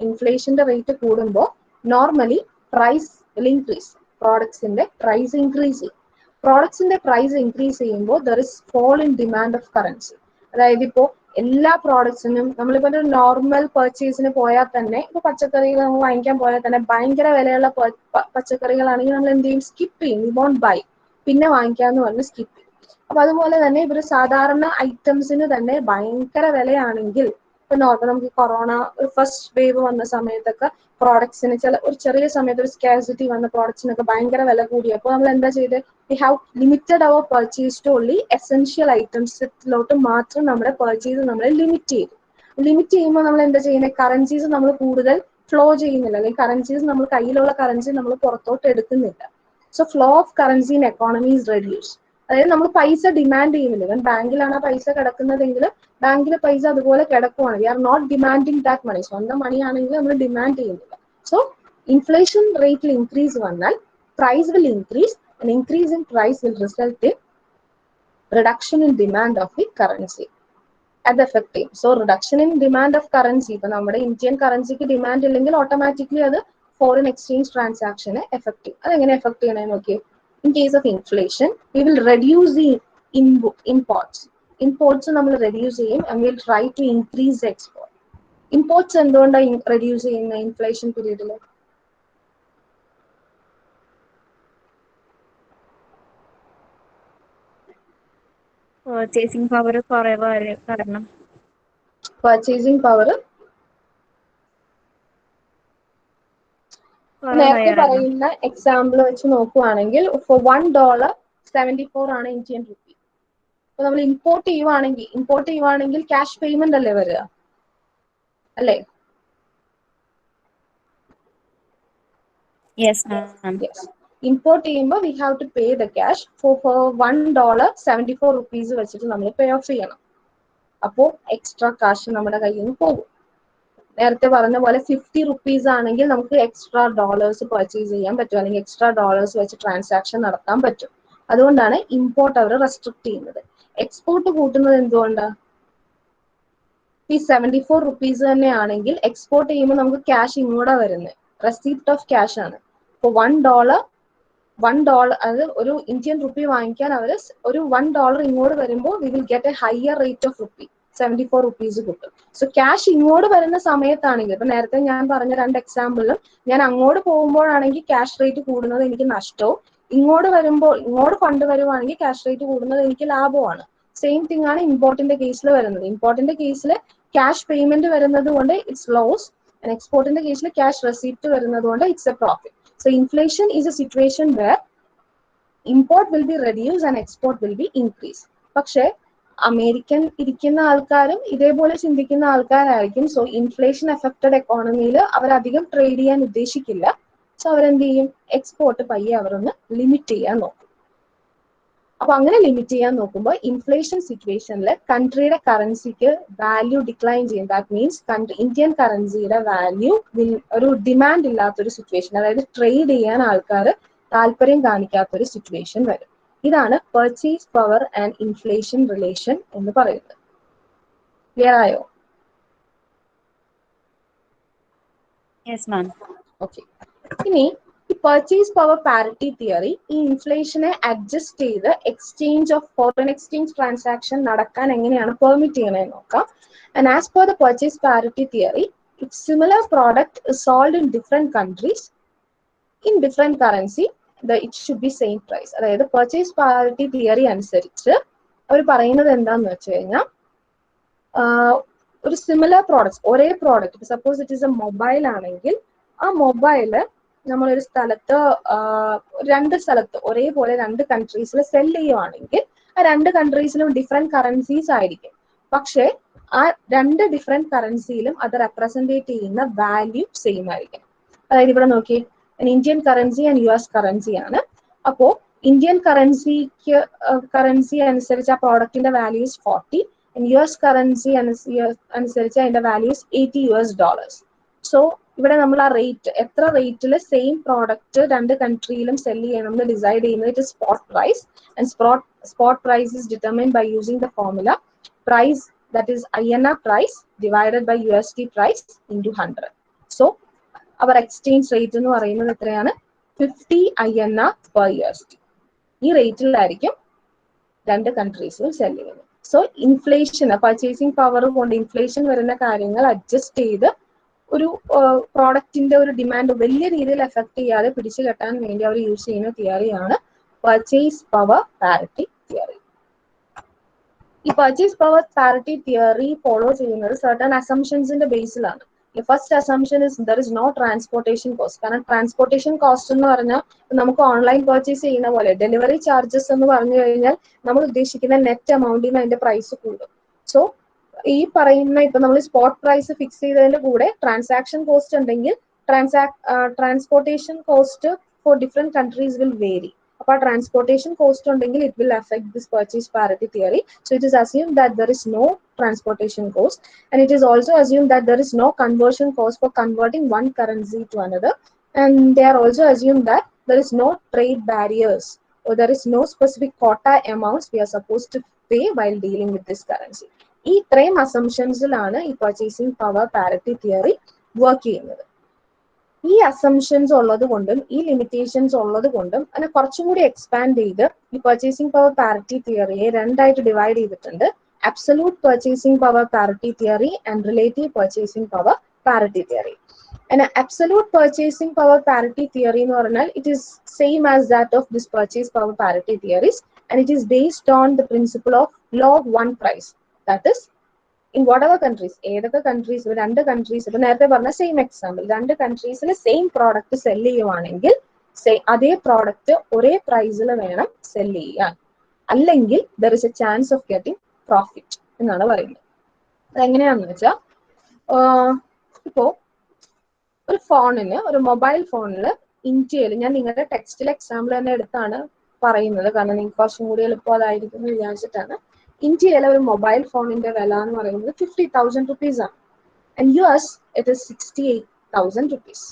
ഇൻഫ്ലേഷന്റെ rate കൂടുമ്പോൾ normally price will increase. പ്രോഡക്ട്സിന്റെ price increase ചെയ്യും. പ്രോഡക്ട്സിന്റെ പ്രൈസ് ഇൻക്രീസ് ചെയ്യുമ്പോൾ there is fall in demand of currency. അതായത് ഇപ്പോൾ എല്ലാ പ്രോഡക്ട്സിനും നമ്മളിപ്പോൾ ഒരു നോർമൽ പർച്ചേസിന് പോയാൽ തന്നെ, ഇപ്പൊ പച്ചക്കറികൾ നമ്മൾ വാങ്ങിക്കാൻ പോയാൽ തന്നെ ഭയങ്കര വിലയുള്ള പച്ചക്കറികളാണെങ്കിൽ നമ്മൾ എന്ത് ചെയ്യും? സ്കിപ്പ് ചെയ്യും. വി വോണ്ട് ബൈ, പിന്നെ വാങ്ങിക്കാന്ന് പറഞ്ഞ് സ്കിപ്പ് ചെയ്യും. അപ്പൊ അതുപോലെ തന്നെ ഇവര് സാധാരണ ഐറ്റംസിന് തന്നെ ഭയങ്കര വിലയാണെങ്കിൽ, ഇപ്പൊ നോർമൽ നമുക്ക് കൊറോണ ഫസ്റ്റ് വേവ് വന്ന സമയത്തൊക്കെ പ്രോഡക്ട്സിന് ഒരു ചെറിയ സമയത്ത് ഒരു സ്കാർസിറ്റി വന്ന പ്രോഡക്ട്സിനൊക്കെ ഭയങ്കര വില കൂടിയപ്പോൾ നമ്മൾ എന്താ ചെയ്ത്, we have limited our purchase to only essential ഐറ്റംസിലോട്ട് മാത്രം നമ്മുടെ പർച്ചേസ് നമ്മൾ ലിമിറ്റ് ചെയ്തു. ലിമിറ്റ് ചെയ്യുമ്പോൾ നമ്മൾ എന്താ ചെയ്യുന്നത്? കറൻസീസ് നമ്മൾ കൂടുതൽ ഫ്ലോ ചെയ്യുന്നില്ല, അല്ലെങ്കിൽ കറൻസീസ് നമ്മൾ കയ്യിലുള്ള കറൻസി നമ്മൾ പുറത്തോട്ട് എടുക്കുന്നില്ല. So flow of currency in economy is reduce. അതായത് നമ്മൾ പൈസ ഡിമാൻഡ് ചെയ്യുന്നില്ല. ഇവൻ ബാങ്കിലാണ് ആ പൈസ കിടക്കുന്നതെങ്കിൽ ബാങ്കിലെ പൈസ അതുപോലെ കിടക്കുവാണ്. We are not demanding that money. സ്വന്തം മണി ആണെങ്കിൽ നമ്മൾ ഡിമാൻഡ് ചെയ്യുന്നില്ല. സോ ഇൻഫ്ലേഷൻ റേറ്റിൽ ഇൻക്രീസ് വന്നാൽ price will increase, and increase in price will result in reduction in demand of the currency. അത് എഫക്ട് ചെയ്യും. So reduction in demand of currency, ഇപ്പൊ നമ്മുടെ ഇന്ത്യൻ കറൻസിക്ക് ഡിമാൻഡ് ഇല്ലെങ്കിൽ ഓട്ടോമാറ്റിക്കലി അത് ഫോറിൻ എക്സ്ചേഞ്ച് ട്രാൻസാക്ഷനെ എഫക്ട് ചെയ്യും. അതെങ്ങനെ എഫക്ട് ചെയ്യണേ നോക്കിയേ. In case of inflation, we will reduce the imports. Imports നമ്മൾ reduce ചെയ്യും, and we'll try to increase the export. Imports എന്തുകൊണ്ടാണ് reduce ചെയ്യുന്ന ഇൻഫ്ലേഷൻ പീരീഡിൽ? പർച്ചേസിംഗ് പവർ കുറവ് കാരണം. പർച്ചേസിംഗ് പവർ നേരത്തെ പറയുന്ന എക്സാമ്പിൾ വെച്ച് നോക്കുവാണെങ്കിൽ ഫോർ $1 74 ആണ് ഇന്ത്യൻ റുപ്പി. അപ്പൊ നമ്മൾ ഇമ്പോർട്ട് ചെയ്യുവാണെങ്കിൽ ക്യാഷ് പേയ്മെന്റ് അല്ലേ വരിക, അല്ലേ? ഇമ്പോർട്ട് ചെയ്യുമ്പോൾ we have to pay the cash. For $1 74 വെച്ചിട്ട് നമ്മൾ പേ ഓഫ് ചെയ്യണം. അപ്പോൾ എക്സ്ട്രാ കാശ് നമ്മുടെ കയ്യിൽ നിന്ന് പോകും. നേരത്തെ പറഞ്ഞ പോലെ 50 rupees ആണെങ്കിൽ നമുക്ക് എക്സ്ട്രാ ഡോളേഴ്സ് പർച്ചേസ് ചെയ്യാൻ പറ്റും, അല്ലെങ്കിൽ എക്സ്ട്രാ ഡോളേഴ്സ് വെച്ച് ട്രാൻസാക്ഷൻ നടത്താൻ പറ്റും. അതുകൊണ്ടാണ് ഇമ്പോർട്ട് അവർ റെസ്ട്രിക്ട് ചെയ്യുന്നത്. എക്സ്പോർട്ട് കൂട്ടുന്നത് എന്തുകൊണ്ടാണ്? ഈ 74 rupees തന്നെ ആണെങ്കിൽ എക്സ്പോർട്ട് ചെയ്യുമ്പോൾ നമുക്ക് ക്യാഷ് ഇങ്ങോട്ടാ വരുന്നത്, റെസിപ്റ്റ് ഓഫ് ക്യാഷ് ആണ്. ഇപ്പോൾ $1 അത് ഒരു ഇന്ത്യൻ റുപ്പി വാങ്ങിക്കാൻ അവർ ഒരു $1 ഇങ്ങോട്ട് വരുമ്പോൾ we will get A higher rate of rupee, 74 rupees കിട്ടും. സോ ക്യാഷ് ഇങ്ങോട്ട് വരുന്ന സമയത്താണെങ്കിൽ, ഇപ്പൊ നേരത്തെ ഞാൻ പറഞ്ഞ 2 എക്സാമ്പിളിലും ഞാൻ അങ്ങോട്ട് പോകുമ്പോഴാണെങ്കിൽ ക്യാഷ് റേറ്റ് കൂടുന്നത് എനിക്ക് നഷ്ടവും, ഇങ്ങോട്ട് ഫണ്ട് വരുവാണെങ്കിൽ ക്യാഷ് റേറ്റ് കൂടുന്നത് എനിക്ക് ലാഭമാണ്. സെയിം തിങ് ആണ് ഇമ്പോർട്ടിന്റെ കേസിൽ വരുന്നത്. ഇമ്പോർട്ടിന്റെ കേസിൽ ക്യാഷ് പേയ്മെന്റ് വരുന്നത് കൊണ്ട് ഇറ്റ്സ് ലോസ്, ആൻഡ് എക്സ്പോർട്ടിന്റെ കേസിൽ ക്യാഷ് റെസിപ്റ്റ് വരുന്നത് കൊണ്ട് it's A profit. So inflation is a situation where import will be reduced and export will be increased. പക്ഷേ അമേരിക്കൻ ഇരിക്കുന്ന ആൾക്കാരും ഇതേപോലെ ചിന്തിക്കുന്ന ആൾക്കാരായിരിക്കും. സോ ഇൻഫ്ലേഷൻ എഫക്റ്റഡ് എക്കോണമിയിൽ അവരധികം ട്രേഡ് ചെയ്യാൻ ഉദ്ദേശിക്കില്ല. സോ അവരെന്ത് ചെയ്യും? എക്സ്പോർട്ട് പയ്യെ അവരൊന്ന് ലിമിറ്റ് ചെയ്യാൻ നോക്കും. അപ്പൊ അങ്ങനെ ലിമിറ്റ് ചെയ്യാൻ നോക്കുമ്പോൾ ഇൻഫ്ലേഷൻ സിറ്റുവേഷനിൽ കൺട്രിയുടെ കറൻസിക്ക് വാല്യൂ ഡിക്ലൈൻ ചെയ്യും. ദാറ്റ് മീൻസ് ഇന്ത്യൻ കറൻസിയുടെ വാല്യൂ ഒരു ഡിമാൻഡ് ഇല്ലാത്തൊരു സിറ്റുവേഷൻ, അതായത് ട്രേഡ് ചെയ്യാൻ ആൾക്കാർ താല്പര്യം കാണിക്കാത്തൊരു സിറ്റുവേഷൻ വരും. ഇതാണ് purchase power and inflation relation എന്ന് പറയുന്നത്. ക്ലിയർ ആയോ? ഓക്കെ. ഇനി ഈ പർച്ചേസ് പവർ പാരിറ്റി തിയറി ഈ ഇൻഫ്ലേഷനെ അഡ്ജസ്റ്റ് ചെയ്ത് exchange of foreign exchange transaction നടക്കാൻ എങ്ങനെയാണ് പെർമിറ്റ് ചെയ്യണമെന്ന് നോക്കാം. And as per the purchase parity theory, if similar product is sold in different countries in different currency, it should be same price. അതായത് purchase parity theory അനുസരിച്ച് അവർ പറയുന്നത് എന്താന്ന് വെച്ച് കഴിഞ്ഞാൽ, ഒരു സിമിലർ പ്രോഡക്റ്റ്, ഒരേ product, suppose it is a mobile ആണെങ്കിൽ ആ മൊബൈല് നമ്മളൊരു സ്ഥലത്ത് രണ്ട് സ്ഥലത്ത് ഒരേപോലെ രണ്ട് കൺട്രീസിൽ സെൽ ചെയ്യുവാണെങ്കിൽ ആ രണ്ട് കൺട്രീസിലും ഡിഫറെന്റ് കറൻസീസ് ആയിരിക്കും. പക്ഷെ ആ രണ്ട് ഡിഫറെന്റ് കറൻസിയിലും അത് റെപ്രസെന്റേറ്റ് ചെയ്യുന്ന വാല്യൂ സെയിം ആയിരിക്കും. അതായത് ഇവിടെ നോക്കി, Indian currency and US currency ആണ്. അപ്പോ ഇന്ത്യൻ കറൻസി അനുസരിച്ച് ആ പ്രോഡക്റ്റിന്റെ വാല്യൂ ഇസ് 40, US കറൻസി അനുസരിച്ച് അതിന്റെ വാല്യൂ ഇസ് $80. സോ ഇവിടെ നമ്മൾ ആ റേറ്റ്, എത്ര റേറ്റിൽ സെയിം പ്രോഡക്റ്റ് രണ്ട് കൺട്രിയിലും സെൽ ചെയ്യണം എന്ന് ഡിസൈഡ് ചെയ്യുന്നത് it is spot price. And spot price is determined by using the formula price, that is INR price divided by USD price into 100. So അവർ എക്സ്ചേഞ്ച് റേറ്റ് എന്ന് പറയുന്നത് എത്രയാണ്? 50 INR per USD. ഈ റേറ്റിലായിരിക്കും രണ്ട് കൺട്രീസിലും cell ചെയ്യുന്നത്. So inflation, purchasing power കൊണ്ട് inflation വരുന്ന കാര്യങ്ങൾ അഡ്ജസ്റ്റ് ചെയ്ത് ഒരു പ്രോഡക്റ്റിന്റെ ഒരു ഡിമാൻഡ് വലിയ രീതിയിൽ എഫക്ട് ചെയ്യാതെ പിടിച്ചു കെട്ടാൻ വേണ്ടി അവർ യൂസ് ചെയ്യുന്ന തിയറിയാണ് പർച്ചേസ് പവർ പാരിറ്റി തിയറി. ഈ purchase power parity theory follow ചെയ്യുന്നത് സർട്ടൺ അസംഷൻസിന്റെ ബേസിലാണ്. First assumption is there is no transportation cost. കാരണം ട്രാൻസ്പോർട്ടേഷൻ കോസ്റ്റ് എന്ന് പറഞ്ഞാൽ നമുക്ക് ഓൺലൈൻ പർച്ചേസ് ചെയ്യുന്ന പോലെ ഡെലിവറി ചാർജസ് എന്ന് പറഞ്ഞു കഴിഞ്ഞാൽ നമ്മൾ ഉദ്ദേശിക്കുന്ന നെറ്റ് എമൗണ്ടിന് അതിന്റെ പ്രൈസ് കൂടും. സോ ഈ പറയുന്ന ഇപ്പൊ നമ്മൾ സ്പോട്ട് പ്രൈസ് ഫിക്സ് ചെയ്തതിന്റെ കൂടെ ട്രാൻസാക്ഷൻ കോസ്റ്റ് ഉണ്ടെങ്കിൽ transportation cost for different countries will vary. അപ്പോൾ ട്രാൻസ്പോർട്ടേഷൻ കോസ്റ്റ് ഉണ്ടെങ്കിൽ it will affect this purchase parity theory. So it is assumed that there is no transportation cost, and it is also assumed that there is no conversion cost for converting one currency to another, and they are also assumed that there is no trade barriers or there is no specific quota amounts we are supposed to pay while dealing with this currency. ഈ ഇത്രയും അസംഷൻസിലാണ് ഈ purchasing power parity theory work ചെയ്യുന്നത്. ഈ assumptions ഉള്ളത് കൊണ്ടും ഈ limitations ഉള്ളത് കൊണ്ടും അതിനെ കുറച്ചും കൂടി എക്സ്പാൻഡ് ചെയ്ത് ഈ പർച്ചേസിംഗ് പവർ പാരിറ്റി തിയറിയെ രണ്ടായിട്ട് ഡിവൈഡ് ചെയ്തിട്ടുണ്ട്. Absolute purchasing power parity theory and relative purchasing power parity theory. And absolute purchasing power parity theory എന്ന് പറഞ്ഞാൽ it is same as that of this purchase power parity theories, and it is based on the principle of law of one price. That is, in whatever countries, ഏതൊക്കെ countries, രണ്ട് countries, ഇപ്പൊ നേരത്തെ പറഞ്ഞ same example, രണ്ട് കൺട്രീസിൽ same product cell ചെയ്യുവാണെങ്കിൽ അതേ product ഒരേ പ്രൈസിൽ വേണം സെല് ചെയ്യാൻ, അല്ലെങ്കിൽ there is a chance of getting profit എന്നാണ് പറയുന്നത്. അതെങ്ങനെയാണെന്ന് വെച്ചാൽ, ഇപ്പോ ഒരു ഫോണിന്, ഒരു മൊബൈൽ ഫോണില് ഇന്ത്യയിൽ, ഞാൻ നിങ്ങളുടെ ടെക്സ്റ്റിൽ എക്സാമ്പിൾ തന്നെ എടുത്താണ് പറയുന്നത് കാരണം നിങ്ങൾക്ക് കുറച്ചും കൂടി എളുപ്പം അതായിരിക്കും എന്ന് വിചാരിച്ചിട്ടാണ്. ഇന്ത്യയിലെ ഒരു മൊബൈൽ ഫോണിന്റെ വില എന്ന് പറയുന്നത് 50,000 rupees ആണ്. And US it is 68,000 rupees.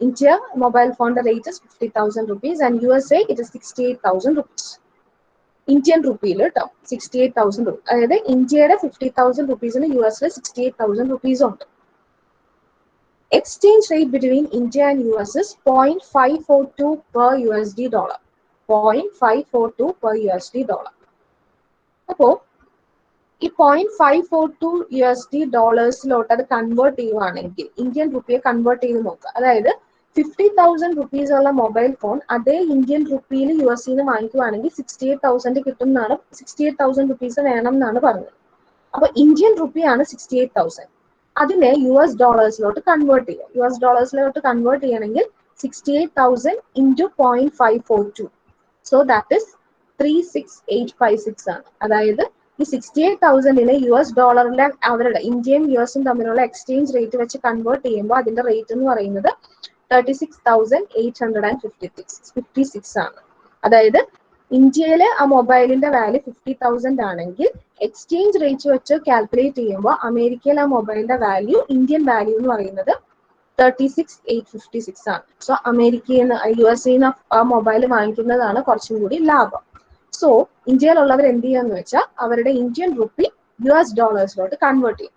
India mobile ഫോണിന്റെ rate is 50,000 rupees and USA it is 68,000 rupees. Indian റുപ്പിയിൽ കേട്ടോ 68,000 രൂപ. അതായത് ഇന്ത്യയുടെ 50,000 റുപ്പീസിന് US 68,000 റുപ്പീസ് ഉണ്ട്. Exchange rate between India and US is 0.542 per USD dollar. 0.542 per USD dollar. അപ്പോ ഈ 0.542 USD ഡോളേഴ്സിലോട്ട് അത് കൺവേർട്ട് ചെയ്യുവാണെങ്കിൽ, ഇന്ത്യൻ റുപ്പിയെ കൺവേർട്ട് ചെയ്ത് നോക്കുക. അതായത് 50,000 റുപ്പീസ് ഉള്ള മൊബൈൽ ഫോൺ അതേ ഇന്ത്യൻ റുപ്പിയിൽ US വാങ്ങിക്കുവാണെങ്കിൽ 68,000 കിട്ടും എന്നാണ്, 68,000 റുപ്പീസ് വേണം എന്നാണ് പറഞ്ഞത്. അപ്പൊ ഇന്ത്യൻ റുപ്പിയാണ് 68,000. അതിനെ US ഡോളേഴ്സിലോട്ട് കൺവേർട്ട് ചെയ്യുക. US ഡോളേഴ്സിലോട്ട് കൺവേർട്ട് ചെയ്യണമെങ്കിൽ 68,000 into 0.542. സോ ദാറ്റ് ഇസ് 36856 ആണ്. അതായത് ഈ 68,000-നെ US ഡോളറിലെ അവരുടെ ഇന്ത്യയും US തമ്മിലുള്ള എക്സ്ചേഞ്ച് റേറ്റ് വെച്ച് കൺവേർട്ട് ചെയ്യുമ്പോൾ അതിന്റെ റേറ്റ് എന്ന് പറയുന്നത് 36,856 ആണ്. അതായത് ഇന്ത്യയിലെ ആ മൊബൈലിന്റെ വാല്യൂ 50,000 ആണെങ്കിൽ എക്സ്ചേഞ്ച് റേറ്റ് വെച്ച് കാൽക്കുലേറ്റ് ചെയ്യുമ്പോൾ അമേരിക്കയിലെ ആ മൊബൈലിന്റെ വാല്യൂ ഇന്ത്യൻ വാല്യൂ എന്ന് പറയുന്നത് 36,856 ആണ്. സോ അമേരിക്കയിൽ നിന്ന് USA ആ മൊബൈൽ വാങ്ങിക്കുന്നതാണ് കുറച്ചും കൂടി ലാഭം. സോ ഇന്ത്യയിലുള്ളവർ എന്ത് ചെയ്യാന്ന് വെച്ചാൽ അവരുടെ ഇന്ത്യൻ റുപ്പി US ഡോളേഴ്സിലോട്ട് കൺവേർട്ട് ചെയ്യും.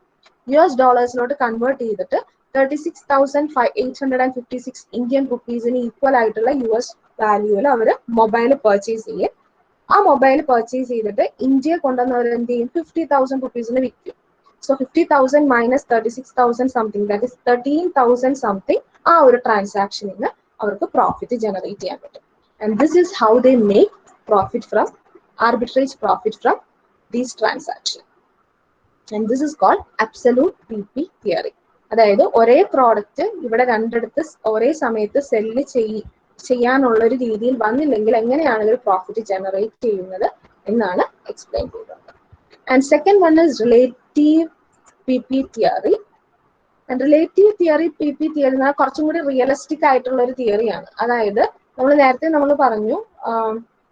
US ഡോളേഴ്സിലോട്ട് കൺവേർട്ട് ചെയ്തിട്ട് 36,856 ഇന്ത്യൻ റുപ്പീസിന് ഈക്വൽ ആയിട്ടുള്ള US വാല്യൂവിൽ അവർ മൊബൈൽ പർച്ചേസ് ചെയ്യും. ആ മൊബൈൽ പർച്ചേസ് ചെയ്തിട്ട് ഇന്ത്യയെ കൊണ്ടുവന്ന് അവർ എന്ത് ചെയ്യും 50,000 റുപ്പീസിന് വിൽക്കും. So 50,000 minus 36,000 something, that is 13,000 something ആ ഒരു ട്രാൻസാക്ഷനിൽ അവർക്ക് പ്രോഫിറ്റ് ജനറേറ്റ് ചെയ്യാൻ പറ്റും. And this is how they make profit from arbitrage profit from these transactions. And this is called absolute PP theory. അതായത് ഒരേ പ്രോഡക്റ്റ് ഇവിടെ രണ്ടിടത്ത് ഒരേ സമയത്ത് സെല്ല് ചെയ്യാനുള്ള ഒരു രീതിയിൽ വന്നില്ലെങ്കിൽ എങ്ങനെയാണ് ഒരു പ്രോഫിറ്റ് ജനറേറ്റ് ചെയ്യുന്നത് എന്നാണ് എക്സ്പ്ലെയിൻ ചെയ്യുന്നത്. And second one is relative PP theory. And relative theory PP theory എന്നാൽ കുറച്ചും കൂടി റിയലിസ്റ്റിക് ആയിട്ടുള്ള ഒരു തിയറിയാണ്. അതായത് നമ്മൾ പറഞ്ഞു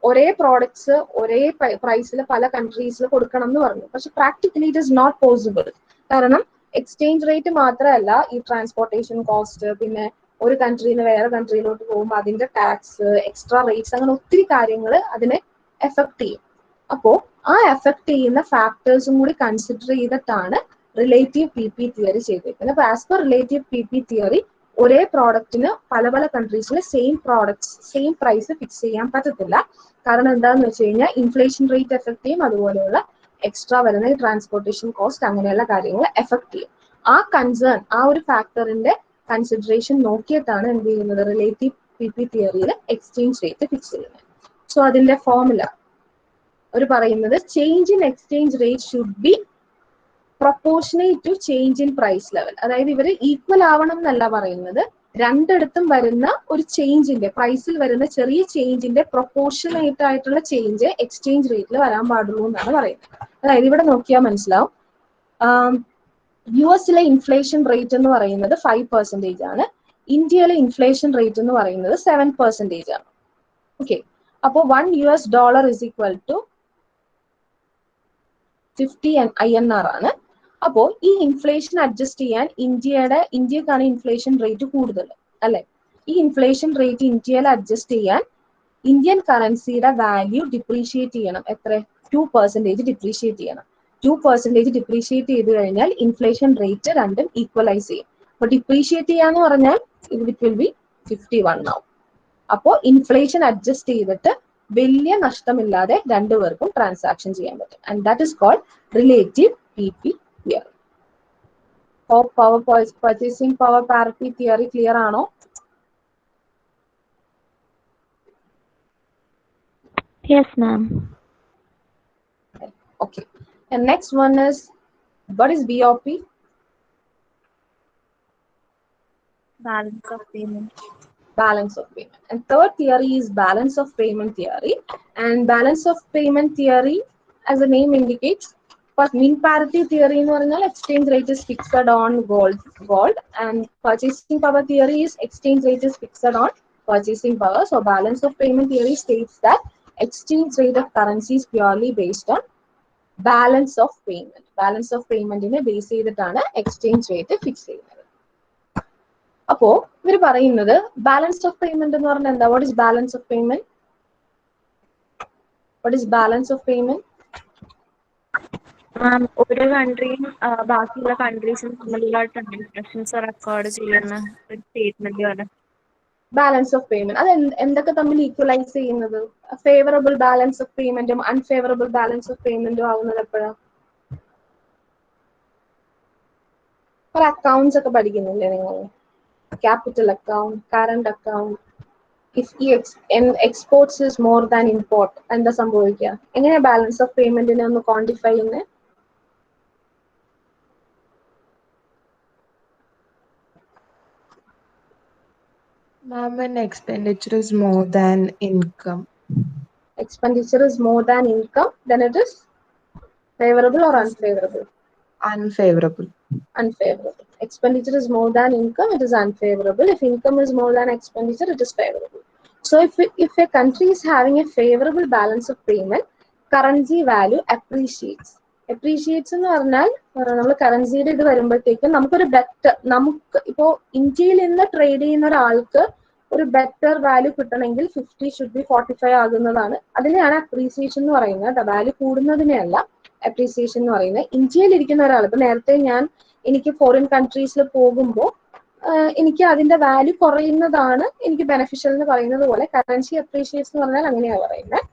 ഒരേ പ്രോഡക്ട്സ് ഒരേ പ്രൈസിൽ പല കൺട്രീസിൽ കൊടുക്കണം എന്ന് പറഞ്ഞു. പക്ഷെ practically it is not possible. കാരണം എക്സ്ചേഞ്ച് റേറ്റ് മാത്രമല്ല ഈ ട്രാൻസ്പോർട്ടേഷൻ കോസ്റ്റ്, പിന്നെ ഒരു കൺട്രിയിൽ നിന്ന് വേറെ കൺട്രിയിലോട്ട് പോകുമ്പോൾ അതിന്റെ ടാക്സ്, എക്സ്ട്രാ റേറ്റ്സ്, അങ്ങനെ ഒത്തിരി കാര്യങ്ങൾ അതിനെ എഫക്ട് ചെയ്യും. അപ്പോൾ ആ എഫക്ട് ചെയ്യുന്ന ഫാക്ടേഴ്സും കൂടി കൺസിഡർ ചെയ്തിട്ടാണ് റിലേറ്റീവ് PP തിയറി ചെയ്തിരിക്കുന്നത്. അപ്പൊ as per relative PP theory ഒരേ പ്രോഡക്റ്റിന് പല പല കൺട്രീസിൽ same products same price fix ചെയ്യാൻ പറ്റത്തില്ല. കാരണം എന്താണെന്ന് വെച്ച് കഴിഞ്ഞാൽ ഇൻഫ്ലേഷൻ റേറ്റ് എഫക്ട് ചെയ്യും, അതുപോലെയുള്ള എക്സ്ട്രാ വരുന്ന ട്രാൻസ്പോർട്ടേഷൻ കോസ്റ്റ്, അങ്ങനെയുള്ള കാര്യങ്ങൾ എഫക്ട് ചെയ്യും. ആ കൺസേൺ, ആ ഒരു ഫാക്ടറിന്റെ കൺസിഡറേഷൻ നോക്കിയിട്ടാണ് എന്ത് ചെയ്യുന്നത് റിലേറ്റീവ് PP തിയറിയിൽ എക്സ്ചേഞ്ച് റേറ്റ് ഫിക്സ് ചെയ്യുന്നത്. സോ അതിന്റെ ഫോർമുല അവർ പറയുന്നത് change in exchange rate should be proportionate to change in price level. അതായത് ഇവർ ഈക്വൽ ആവണം എന്നല്ല പറയുന്നത്, രണ്ടിടത്തും വരുന്ന ഒരു ചേഞ്ചിന്റെ പ്രൈസിൽ വരുന്ന ചെറിയ ചേഞ്ചിന്റെ പ്രൊപ്പോർഷനേറ്റ് ആയിട്ടുള്ള ചേഞ്ച് എക്സ്ചേഞ്ച് റേറ്റിൽ വരാൻ പാടുള്ളൂ എന്നാണ് പറയുന്നത്. അതായത് ഇവിടെ നോക്കിയാൽ മനസ്സിലാവും, US ഇൻഫ്ലേഷൻ റേറ്റ് എന്ന് പറയുന്നത് 5% ആണ്, ഇന്ത്യയിലെ ഇൻഫ്ലേഷൻ റേറ്റ് എന്ന് പറയുന്നത് 7% ആണ്. ഓക്കെ, അപ്പോൾ $1 is equal to 50 INR ആണ്. അപ്പോൾ ഈ ഇൻഫ്ലേഷൻ അഡ്ജസ്റ്റ് ചെയ്യാൻ ഇന്ത്യക്കാണ് ഇൻഫ്ലേഷൻ റേറ്റ് കൂടുതൽ അല്ലെ. ഈ ഇൻഫ്ലേഷൻ റേറ്റ് ഇന്ത്യയിൽ അഡ്ജസ്റ്റ് ചെയ്യാൻ ഇന്ത്യൻ കറൻസിയുടെ വാല്യൂ ഡിപ്രീഷിയേറ്റ് ചെയ്യണം. എത്ര? 2% ഡിപ്രീഷിയേറ്റ് ചെയ്യണം. 2% ഡിപ്രീഷിയേറ്റ് ചെയ്ത് കഴിഞ്ഞാൽ ഇൻഫ്ലേഷൻ റേറ്റ് രണ്ടും ഈക്വലൈസ് ചെയ്യും. അപ്പൊ ഡിപ്രീഷിയേറ്റ് ചെയ്യാന്ന് പറഞ്ഞാൽ ഇറ്റ് വിൽ ബി 51 ആവും. അപ്പോൾ ഇൻഫ്ലേഷൻ അഡ്ജസ്റ്റ് ചെയ്തിട്ട് വലിയ നഷ്ടമില്ലാതെ രണ്ടുപേർക്കും ട്രാൻസാക്ഷൻ ചെയ്യാൻ പറ്റും. And that is called relative PP theory. Purchasing power parity theory clear ആണോ? Yes, ma'am. Okay. And next one is, what is BOP? Balance of payment. Balance of payment. And third theory is balance of payment theory. And balance of payment theory, as the name indicates, but mean parity theory in original exchange rate is fixed on gold, and purchasing power theory is exchange rate is fixed on purchasing power. So balance of payment theory states that exchange rate of currency is purely based on balance of payment. Balance of payment in a base ചെയ്തിട്ടാണ് exchange rate fix ചെയ്യുന്നത്. അപ്പോ ഇവർ പറയുന്നത് balance of payment എന്ന് പറഞ്ഞാൽ എന്താ? What is balance of payment? What is balance of payment? ഒരു കൺട്രിയും ബാക്കിയുള്ള കൺട്രീസും തമ്മിലുള്ള ട്രാൻസാക്ഷൻസ് റെക്കോർഡ് ചെയ്യുന്ന ഒരു സ്റ്റേറ്റ്മെന്റ് പോലെ. ബാലൻസ് ഓഫ് പേയ്മെന്റ് അത് എന്തൊക്കെ തമ്മിൽ ഈക്വലൈസ് ചെയ്യുന്നത്? ഫേവറബിൾ ബാലൻസ് ഓഫ് പേയ്മെന്റും അൺഫേവറബിൾ ബാലൻസ് ഓഫ് പേയ്മെന്റും ആവുന്നത് എപ്പോഴാണ്? കുറെ അക്കൗണ്ട്സ് ഒക്കെ പഠിക്കുന്നില്ലേ നിങ്ങൾ? Capital account, current account. If ഈ exports is more than import എന്താ സംഭവിക്കുക? എങ്ങനെയാ ബാലൻസ് ഓഫ് പേയ്മെന്റിനെ ഒന്ന് ക്വാണ്ടിഫൈ ചെയ്യുന്നത്? Ma'am, when expenditure is more than income. Expenditure is more than income, then it is favorable or unfavorable? Unfavorable. Unfavorable. Expenditure is more than income, it is unfavorable. If income is more than expenditure, it is favorable. So if a country is having a favorable balance of payment, currency value appreciates. Appreciates എന്ന് പറഞ്ഞാൽ നമ്മൾ കറൻസിയുടെ ഇത് വരുമ്പോഴത്തേക്കും നമുക്കൊരു better, നമുക്ക് ഇപ്പോൾ ഇന്ത്യയിൽ നിന്ന് ട്രേഡ് ചെയ്യുന്ന ഒരാൾക്ക് ഒരു ബെറ്റർ വാല്യൂ കിട്ടണമെങ്കിൽ 50 ഷുഡ് ബി 45 ആകുന്നതാണ്. അതിനെയാണ് അപ്രീസിയേഷൻ എന്ന് പറയുന്നത്. വാല്യൂ കൂടുന്നതിനെയല്ല അപ്രീസിയേഷൻ എന്ന് പറയുന്നത്. ഇന്ത്യയിൽ ഇരിക്കുന്ന ഒരാൾ, ഇപ്പൊ നേരത്തെ എനിക്ക് ഫോറിൻ കൺട്രീസിൽ പോകുമ്പോൾ എനിക്ക് അതിന്റെ വാല്യൂ കുറയുന്നതാണ് എനിക്ക് ബെനിഫിഷ്യൽ എന്ന് പറയുന്നത് പോലെ കറൻസി അപ്രീഷിയേറ്റ്സ് എന്ന് പറഞ്ഞാൽ അങ്ങനെയാണ് പറയുന്നത്.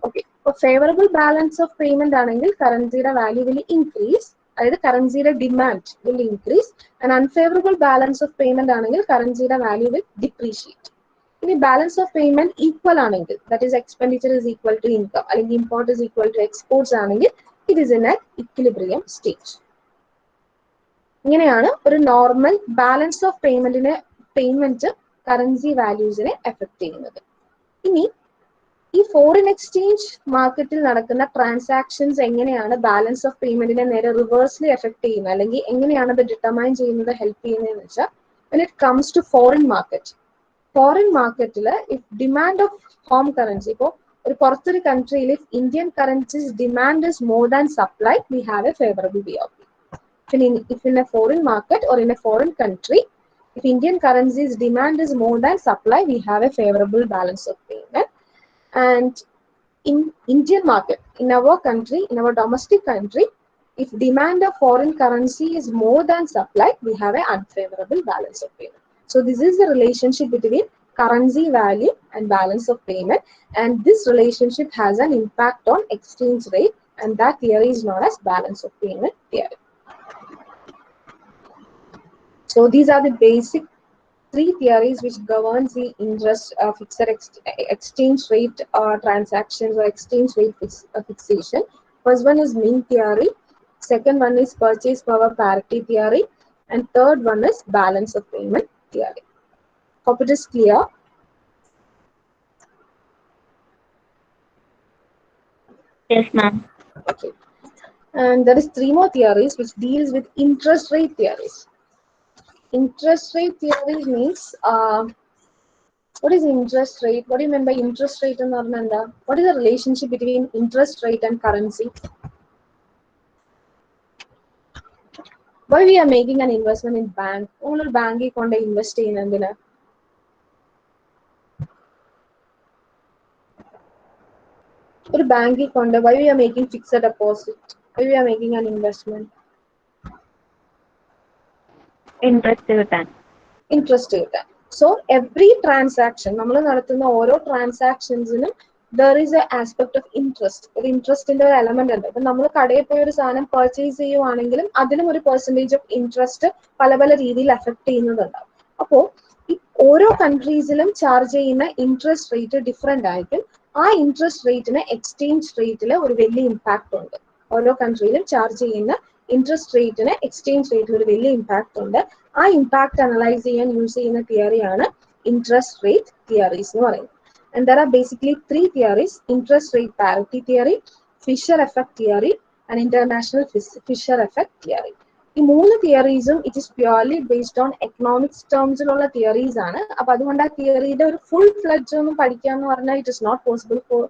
ഓക്കെ, ഇപ്പോൾ ഫേവറബിൾ ബാലൻസ് ഓഫ് പേയ്മെന്റ് ആണെങ്കിൽ കറൻസിയുടെ വാല്യൂ വിൽ ഇൻക്രീസ്, അതായത് കറൻസിയുടെ demand will increase. And unfavourable balance of payment ആണെങ്കിൽ കറൻസിയുടെ വാല്യൂ വിൽ ഡിപ്രീഷിയേറ്റ്. ഇനി ബാലൻസ് ഓഫ് പേയ്മെന്റ് ഈക്വൽ ആണെങ്കിൽ, that is expenditure is equal to income അല്ലെങ്കിൽ import is equal to exports ആണെങ്കിൽ it is in an equilibrium state. ഇങ്ങനെയാണ് ഒരു normal balance of payment currency വാല്യൂസിനെ effect ചെയ്യുന്നത്. ഇനി ഈ ഫോറിൻ എക്സ്ചേഞ്ച് മാർക്കറ്റിൽ നടക്കുന്ന ട്രാൻസാക്ഷൻസ് എങ്ങനെയാണ് ബാലൻസ് ഓഫ് പേയ്മെന്റിനെ നേരെ റിവേഴ്സ്ലി എഫക്ട് ചെയ്യുന്നത്, അല്ലെങ്കിൽ എങ്ങനെയാണ് അത് ഡിറ്റർമൈൻ ചെയ്യുന്നത്, ഹെൽപ്പ് ചെയ്യുന്നതെന്ന് വെച്ചാൽ, when it comes to foreign market if demand of home currency, ഇപ്പോൾ ഒരു പുറത്തൊരു കൺട്രിയിൽ if Indian currency's demand is more than supply, we have a favorable BOP. If in a foreign market or in a foreign country, if Indian currency's demand is more than supply, we have a favorable balance of payment. And in Indian market, in our country, in our domestic country, if demand of foreign currency is more than supply, we have an unfavorable balance of payment. So this is the relationship between currency value and balance of payment, and this relationship has an impact on exchange rate, and that theory is known as balance of payment theory. So these are the basic 3 theories which governs the interest fixed exchange rate transactions or exchange rate fixation. First one is Ming theory, second one is purchase power parity theory, and third one is balance of payment theory. Hope it is clear. Yes, ma'am. Okay. And there is 3 more theories which deals with interest rate theories. Interest rate theory means what is interest rate? What do you mean by interest rate and Arnanda? What is the relationship between interest rate and currency? Why we are making an investment in bank? Only bank konde invest cheyyunnandina. Or bank konde why we are making fixed deposit? Why we are making an investment? Interest കിട്ടാൻ. Interest കിട്ടാൻ. So every transaction, നമ്മൾ നടത്തുന്ന ഓരോ ട്രാൻസാക്ഷൻസിനും there is a aspect of interest. ഒരു ഇൻട്രസ്റ്റിന്റെ ഒരു element ഉണ്ട്. ഇപ്പൊ നമ്മൾ കടയിൽ പോയി ഒരു സാധനം പർച്ചേസ് ചെയ്യുവാണെങ്കിലും അതിലും ഒരു പെർസെന്റേജ് ഓഫ് ഇൻട്രസ്റ്റ് പല പല രീതിയിൽ എഫക്ട് ചെയ്യുന്നതുണ്ടാവും. അപ്പോൾ ഈ ഓരോ കൺട്രീസിലും ചാർജ് ചെയ്യുന്ന ഇൻട്രസ്റ്റ് റേറ്റ് ഡിഫറെന്റ് ആയിരിക്കും. ആ ഇൻട്രസ്റ്റ് റേറ്റിന് എക്സ്ചേഞ്ച് റേറ്റിൽ ഒരു വലിയ ഇമ്പാക്ട് ഉണ്ട്. ഓരോ കൺട്രിയിലും ചാർജ് ചെയ്യുന്ന ഇൻട്രസ്റ്റ് റേറ്റിന് എക്സ്ചേഞ്ച് റേറ്റിൽ ഒരു വലിയ ഇമ്പാക്ട് ഉണ്ട്. ആ ഇമ്പാക്ട് അനലൈസ് ചെയ്യാൻ യൂസ് ചെയ്യുന്ന തിയറിയാണ് ഇൻട്രസ്റ്റ് റേറ്റ് തിയറീസ് എന്ന് പറയുന്നത്. And there are basically 3 theories: interest rate parity theory, Fisher effect theory, and international Fisher effect theory. ഈ 3 തിയറീസും it is purely based on economics ടേംസിലുള്ള തിയറീസ് ആണ്. അപ്പൊ അതുകൊണ്ട് ആ തിയറിയുടെ ഒരു ഫുൾ ഫ്ലെഡ്ജ് ഒന്നും പഠിക്കാന്ന് പറഞ്ഞാൽ it is not possible for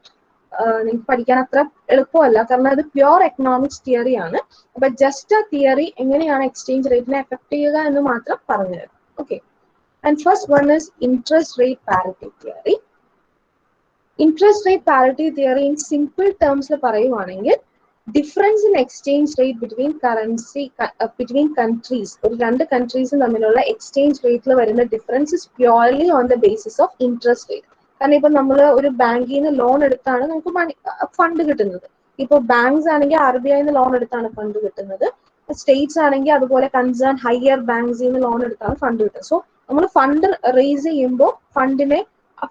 നിങ്ങൾക്ക് പഠിക്കാൻ അത്ര എളുപ്പമല്ല, കാരണം അത് പ്യുവർ എക്കണോമിക്സ് തിയറി ആണ്. അപ്പൊ ജസ്റ്റ് ആ തിയറി എങ്ങനെയാണ് എക്സ്ചേഞ്ച് റേറ്റിനെ എഫക്ട് ചെയ്യുക എന്ന് മാത്രം പറഞ്ഞുതരാം. Okay, and first one is interest rate parity theory. Interest rate parity theory in simple ടേംസിൽ പറയുവാണെങ്കിൽ difference in exchange rate between countries, ഒരു 2 കൺട്രീസും തമ്മിലുള്ള എക്സ്ചേഞ്ച് റേറ്റിൽ വരുന്ന difference is purely on the basis of interest rate. കാരണം ഇപ്പൊ നമ്മൾ ഒരു ബാങ്കിൽ നിന്ന് ലോൺ എടുത്താണ് നമുക്ക് ഫണ്ട് കിട്ടുന്നത്. ഇപ്പൊ ബാങ്ക്സ് ആണെങ്കിൽ RBI ലോൺ എടുത്താണ് ഫണ്ട് കിട്ടുന്നത്. സ്റ്റേറ്റ്സ് ആണെങ്കിൽ അതുപോലെ കൺസേൺ ഹയർ ബാങ്ക്സിൽ നിന്ന് ലോൺ എടുത്താണ് ഫണ്ട് കിട്ടുന്നത്. സോ നമ്മൾ ഫണ്ട് റേസ് ചെയ്യുമ്പോൾ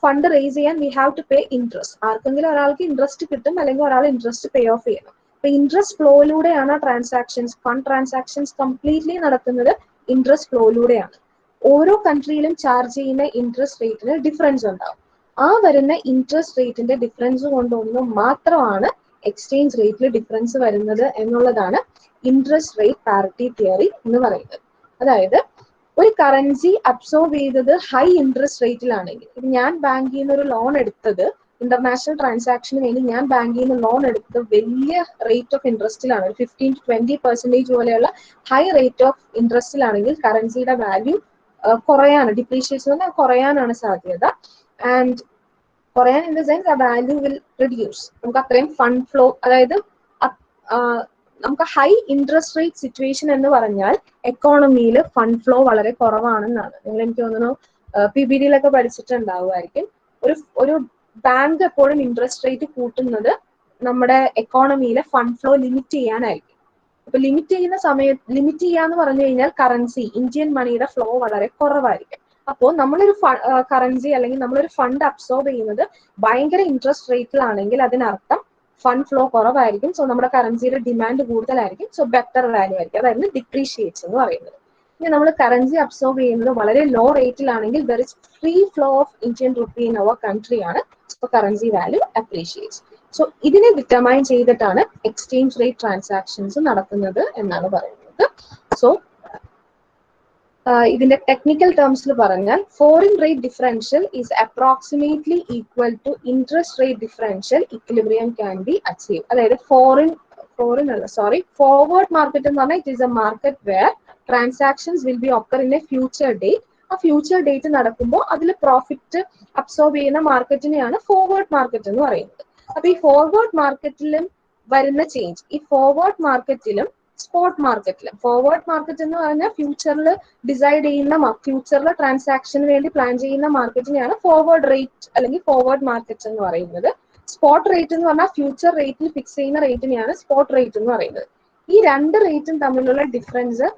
ഫണ്ട് റേസ് ചെയ്യാൻ we have to pay interest. ആർക്കെങ്കിലും ഒരാൾക്ക് ഇൻട്രസ്റ്റ് കിട്ടും, അല്ലെങ്കിൽ ഒരാൾ ഇൻട്രസ്റ്റ് പേ ഓഫ് ചെയ്യണം. അപ്പൊ ഇൻട്രസ്റ്റ് ഫ്ലോയിലൂടെയാണ് ഫണ്ട് ട്രാൻസാക്ഷൻസ് കംപ്ലീറ്റ്ലി നടക്കുന്നത് ഇൻട്രസ്റ്റ് ഫ്ലോയിലൂടെയാണ്. ഓരോ കൺട്രിയിലും ചാർജ് ചെയ്യുന്ന ഇൻട്രസ്റ്റ് റേറ്റിന് ഡിഫറൻസ് ഉണ്ടാവും. ആ വരുന്ന ഇൻട്രസ്റ്റ് റേറ്റിന്റെ ഡിഫറൻസ് കൊണ്ടൊന്നും മാത്രമാണ് എക്സ്ചേഞ്ച് റേറ്റിൽ ഡിഫറൻസ് വരുന്നത് എന്നുള്ളതാണ് ഇൻട്രസ്റ്റ് റേറ്റ് പാരിറ്റി തിയറി എന്ന് പറയുന്നത്. അതായത് ഒരു കറൻസി അബ്സോർബ് ചെയ്തത് ഹൈ ഇൻട്രസ്റ്റ് റേറ്റിലാണെങ്കിൽ, ഞാൻ ബാങ്കിൽ നിന്ന് ഒരു ലോൺ എടുത്തത് ഇന്റർനാഷണൽ ട്രാൻസാക്ഷന് വേണ്ടി ഞാൻ ബാങ്കിൽ നിന്ന് ലോൺ എടുത്തത് വലിയ റേറ്റ് ഓഫ് ഇൻട്രസ്റ്റിലാണ്, ഒരു 15-20% പോലെയുള്ള ഹൈ റേറ്റ് ഓഫ് ഇൻട്രസ്റ്റിലാണെങ്കിൽ കറൻസിയുടെ വാല്യൂ കുറയാണ്, ഡിപ്രീഷിയേഷൻ കുറയാനാണ് സാധ്യത. ആൻഡ് കുറയാൻ ഇൻ ദ സെൻസ് ആ വാല്യൂ വിൽ റിഡ്യൂസ്. നമുക്ക് അത്രയും ഫണ്ട് ഫ്ലോ, അതായത് നമുക്ക് ഹൈ ഇൻട്രസ്റ്റ് റേറ്റ് സിറ്റുവേഷൻ എന്ന് പറഞ്ഞാൽ എക്കോണമിയിൽ ഫണ്ട് ഫ്ലോ വളരെ കുറവാണെന്നാണ്. നിങ്ങൾ എനിക്ക് തോന്നുന്നു PBD-യിലൊക്കെ പഠിച്ചിട്ടുണ്ടാവുമായിരിക്കും. ഒരു ബാങ്ക് എപ്പോഴും ഇൻട്രസ്റ്റ് റേറ്റ് കൂട്ടുന്നത് നമ്മുടെ എക്കോണമിയിലെ ഫണ്ട് ഫ്ലോ ലിമിറ്റ് ചെയ്യാനായിരിക്കും. ഇപ്പൊ ലിമിറ്റ് ചെയ്യാന്ന് പറഞ്ഞു കഴിഞ്ഞാൽ കറൻസി, ഇന്ത്യൻ മണിയുടെ ഫ്ലോ വളരെ കുറവായിരിക്കും. അപ്പോൾ നമ്മളൊരു കറൻസി അല്ലെങ്കിൽ നമ്മളൊരു ഫണ്ട് അബ്സോർബ് ചെയ്യുന്നത് ഭയങ്കര ഇൻട്രസ്റ്റ് റേറ്റിലാണെങ്കിൽ അതിനർത്ഥം ഫണ്ട് ഫ്ലോ കുറവായിരിക്കും. സോ നമ്മുടെ കറൻസിയുടെ ഡിമാൻഡ് കൂടുതലായിരിക്കും. സോ ബെറ്റർ വാല്യൂ ആയിരിക്കും. അതായത് ഡിപ്രീഷിയേറ്റ്സ് എന്ന് പറയുന്നത്. ഇനി നമ്മൾ കറൻസി അബ്സോർബ് ചെയ്യുന്നത് വളരെ ലോ റേറ്റിലാണെങ്കിൽ there is free flow of Indian rupee in our country ആണ്. So currency value appreciates. So ഇതിനെ ഡിറ്റർമൈൻ ചെയ്തിട്ടാണ് എക്സ്ചേഞ്ച് റേറ്റ് ട്രാൻസാക്ഷൻസ് നടക്കുന്നത് എന്നാണ് പറയുന്നത്. സോ ഇതിന്റെ ടെക്നിക്കൽ ടേംസിൽ പറഞ്ഞാൽ foreign rate differential is approximately equal to interest rate differential equilibrium can be achieve. അതായത് ഫോർവേഡ് മാർക്കറ്റ് എന്ന് പറഞ്ഞാൽ it is a market where transactions will be occur in a future date. ആ future date നടക്കുമ്പോൾ അതിൽ profit absorb ചെയ്യുന്ന മാർക്കറ്റിനെയാണ് forward market എന്ന് പറയുന്നത്. അപ്പൊ ഈ ഫോർവേഡ് മാർക്കറ്റിലും വരുന്ന ചേഞ്ച്, ഈ ഫോർവേഡ് മാർക്കറ്റിലും സ്പോട്ട് മാർക്കറ്റിലും, ഫോർവേഡ് മാർക്കറ്റ് എന്ന് പറഞ്ഞാൽ ഫ്യൂച്ചറിൽ ഡിസൈഡ് ചെയ്യുന്ന, ഫ്യൂച്ചറിലെ ട്രാൻസാക്ഷന് വേണ്ടി പ്ലാൻ ചെയ്യുന്ന മാർക്കറ്റിനെയാണ് ഫോർവേഡ് റേറ്റ് അല്ലെങ്കിൽ ഫോർവേഡ് മാർക്കറ്റ് എന്ന് പറയുന്നത്. സ്പോട്ട് റേറ്റ് എന്ന് പറഞ്ഞാൽ ഫ്യൂച്ചർ റേറ്റിൽ ഫിക്സ് ചെയ്യുന്ന റേറ്റിനെയാണ് സ്പോട്ട് റേറ്റ് എന്ന് പറയുന്നത്. ഈ രണ്ട് റേറ്റും തമ്മിലുള്ള ഡിഫറൻസ്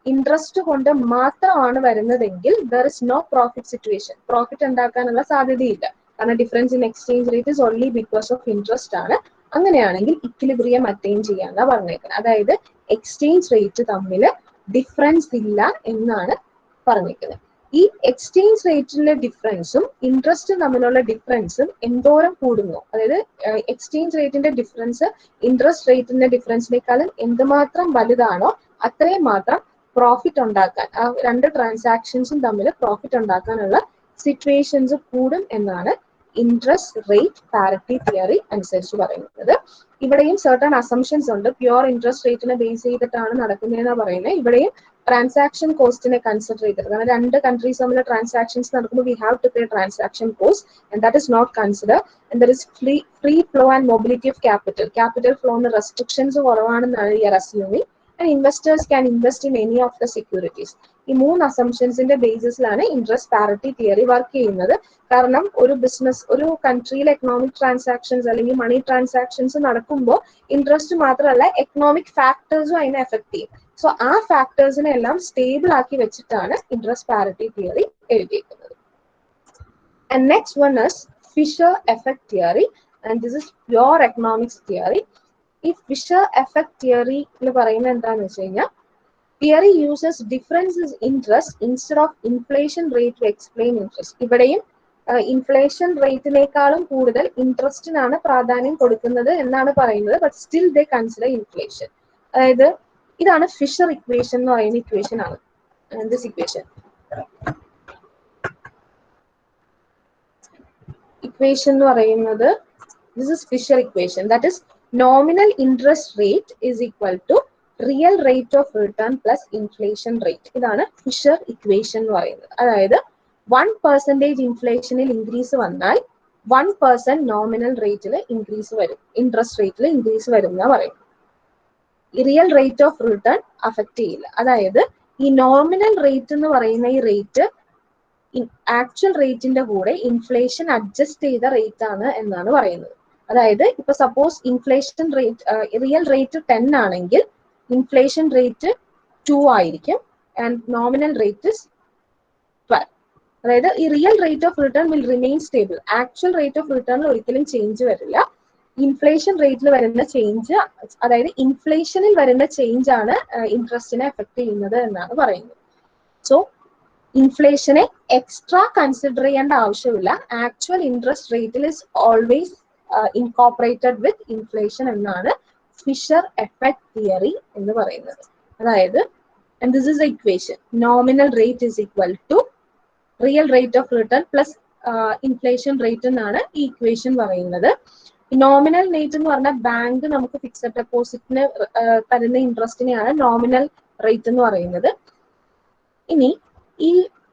ഇൻട്രസ്റ്റ് കൊണ്ട് മാത്രമാണ് വരുന്നതെങ്കിൽ there is no profit situation. Profit ഉണ്ടാക്കാനുള്ള സാധ്യതയില്ല. കാരണം difference in exchange rate is only because of interest ആണ്. അങ്ങനെയാണെങ്കിൽ ഇക്വിലിബ്രിയം അറ്റൈൻ ചെയ്യാന്നാ പറഞ്ഞേക്കുന്നത്. അതായത് എക്സ്ചേഞ്ച് റേറ്റ് തമ്മിൽ ഡിഫറൻസ് ഇല്ല എന്നാണ് പറഞ്ഞേക്കുന്നത്. ഈ എക്സ്ചേഞ്ച് റേറ്റിലെ ഡിഫറൻസും ഇൻട്രസ്റ്റും തമ്മിലുള്ള ഡിഫറൻസും എന്തോരം കൂടുന്നു, അതായത് എക്സ്ചേഞ്ച് റേറ്റിന്റെ ഡിഫറൻസ് ഇൻട്രസ്റ്റ് റേറ്റിന്റെ ഡിഫറൻസിനേക്കാളും എന്തുമാത്രം വലുതാണോ അത്രയും മാത്രം പ്രോഫിറ്റ് ഉണ്ടാക്കാൻ, ആ രണ്ട് ട്രാൻസാക്ഷൻസും തമ്മിൽ പ്രോഫിറ്റ് ഉണ്ടാക്കാനുള്ള സിറ്റുവേഷൻസ് കൂടും എന്നാണ് ഇൻട്രസ്റ്റ് റേറ്റ് പാരിറ്റി തിയറി അനുസരിച്ച് പറയുന്നത്. ഇവിടെയും സർട്ടൺ അസംഷൻസ് ഉണ്ട്. പ്യുവർ ഇൻട്രസ്റ്റ് റേറ്റിനെ ബേസ് ചെയ്തിട്ടാണ് നടക്കുന്നതെന്നാണ് പറയുന്നത്. ഇവിടെയും ട്രാൻസാക്ഷൻ കോസ്റ്റിനെ കൺസിഡർ ചെയ്തിട്ട്, കാരണം രണ്ട് കൺട്രീസ് തമ്മിൽ ട്രാൻസാക്ഷൻസ് നടക്കുമ്പോൾ we have to pay transaction cost and that is not consider. And there is free flow and mobility of capital ഫ്ലോന് റെസ്ട്രിക്ഷൻസ് കുറവാണെന്നാണ് ഈ assuming. And investors can invest in any of the securities. ഈ മൂന്ന് അസംഷൻസിന്റെ ബേസിസിലാണ് interest parity theory work ചെയ്യുന്നത്. കാരണം ഒരു ബിസിനസ്, ഒരു കൺട്രിയിലെ എക്കണോമിക് ട്രാൻസാക്ഷൻസ് അല്ലെങ്കിൽ മണി ട്രാൻസാക്ഷൻസ് നടക്കുമ്പോൾ ഇൻട്രസ്റ്റ് മാത്രമല്ല എക്കണോമിക് ഫാക്ടേഴ്സും അതിനെ എഫക്ട് ചെയ്യും. സോ ആ ഫാക്ടേഴ്സിനെ എല്ലാം സ്റ്റേബിൾ ആക്കി വെച്ചിട്ടാണ് ഇൻട്രസ്റ്റ് പാരിറ്റി തിയറി എഴുതിയിരിക്കുന്നത്. And next one is Fisher effect theory, and this is pure economics theory. ഈ ഫിഷർ എഫക്ട് തിയറിയിൽ പറയുന്നത് എന്താണെന്ന് വെച്ച് കഴിഞ്ഞാൽ, theory uses differences interest instead of inflation rate to explain interest. ഇവിടെയും ഇൻഫ്ലേഷൻ റേറ്റിനേക്കാളും കൂടുതൽ ഇൻട്രസ്റ്റിനാണ് പ്രാധാന്യം കൊടുക്കുന്നത് എന്നാണ് പറയുന്നത്. But still they consider inflation. അതായത് ഇതാണ് ഫിഷർ ഇക്വേഷൻ എന്ന് പറയുന്ന ഇക്വേഷൻ ആണ്. ദിസ് ഇക്വേഷൻ എന്ന് പറയുന്നത്, this is Fisher equation. That is nominal interest rate is equal to real rate of return plus inflation rate. ഇതാണ് ഫിഷർ ഇക്വേഷൻ എന്ന് പറയുന്നത്. അതായത് 1% ഇൻഫ്ലേഷനിൽ ഇൻക്രീസ് വന്നാൽ 1% നോമിനൽ റേറ്റിൽ ഇൻക്രീസ് വരും, ഇൻട്രസ്റ്റ് റേറ്റിൽ ഇൻക്രീസ് വരും എന്നാ പറയും. Real rate of return affect ചെയ്യില്ല. അതായത് ഈ നോമിനൽ റേറ്റ് എന്ന് പറയുന്ന ഈ റേറ്റ് ആക്ച്വൽ റേറ്റിന്റെ കൂടെ ഇൻഫ്ലേഷൻ അഡ്ജസ്റ്റ് ചെയ്ത റേറ്റ് ആണ് എന്നാണ് പറയുന്നത്. അതായത് ഇപ്പൊ suppose inflation rate, real rate 10 ആണെങ്കിൽ ഇൻഫ്ലേഷൻ റേറ്റ് 2 ആയിരിക്കും ആൻഡ് നോമിനൽ റേറ്റ് 12. അതായത് ഈ real rate of return will remain stable. Actual rate of റിട്ടേണിൽ ഒരിക്കലും ചേഞ്ച് വരില്ല. ഇൻഫ്ലേഷൻ റേറ്റിൽ വരുന്ന ചേഞ്ച്, അതായത് ഇൻഫ്ലേഷനിൽ വരുന്ന ചേഞ്ച് ആണ് ഇൻട്രസ്റ്റിനെ എഫക്ട് ചെയ്യുന്നത് എന്നാണ് പറയുന്നത്. സോ ഇൻഫ്ലേഷനെ എക്സ്ട്രാ കൺസിഡർ ചെയ്യേണ്ട ആവശ്യമില്ല. ആക്ച്വൽ ഇൻട്രസ്റ്റ് റേറ്റിൽ is always incorporated with inflation എന്നാണ് ഫിഷർ എഫക്ട് തിയറി എന്ന് പറയുന്നത്. അതായത് And this is the equation. Nominal rate is equal to real rate of return plus inflation rate എന്നാണ് ഈ ഇക്വേഷൻ പറയുന്നത്. നോമിനൽ റേറ്റ് എന്ന് പറഞ്ഞാൽ ബാങ്ക് നമുക്ക് ഫിക്സഡ് ഡെപ്പോസിറ്റിന് തരുന്ന ഇൻട്രസ്റ്റിനെയാണ് നോമിനൽ റേറ്റ് എന്ന് പറയുന്നത്. ഇനി ഈ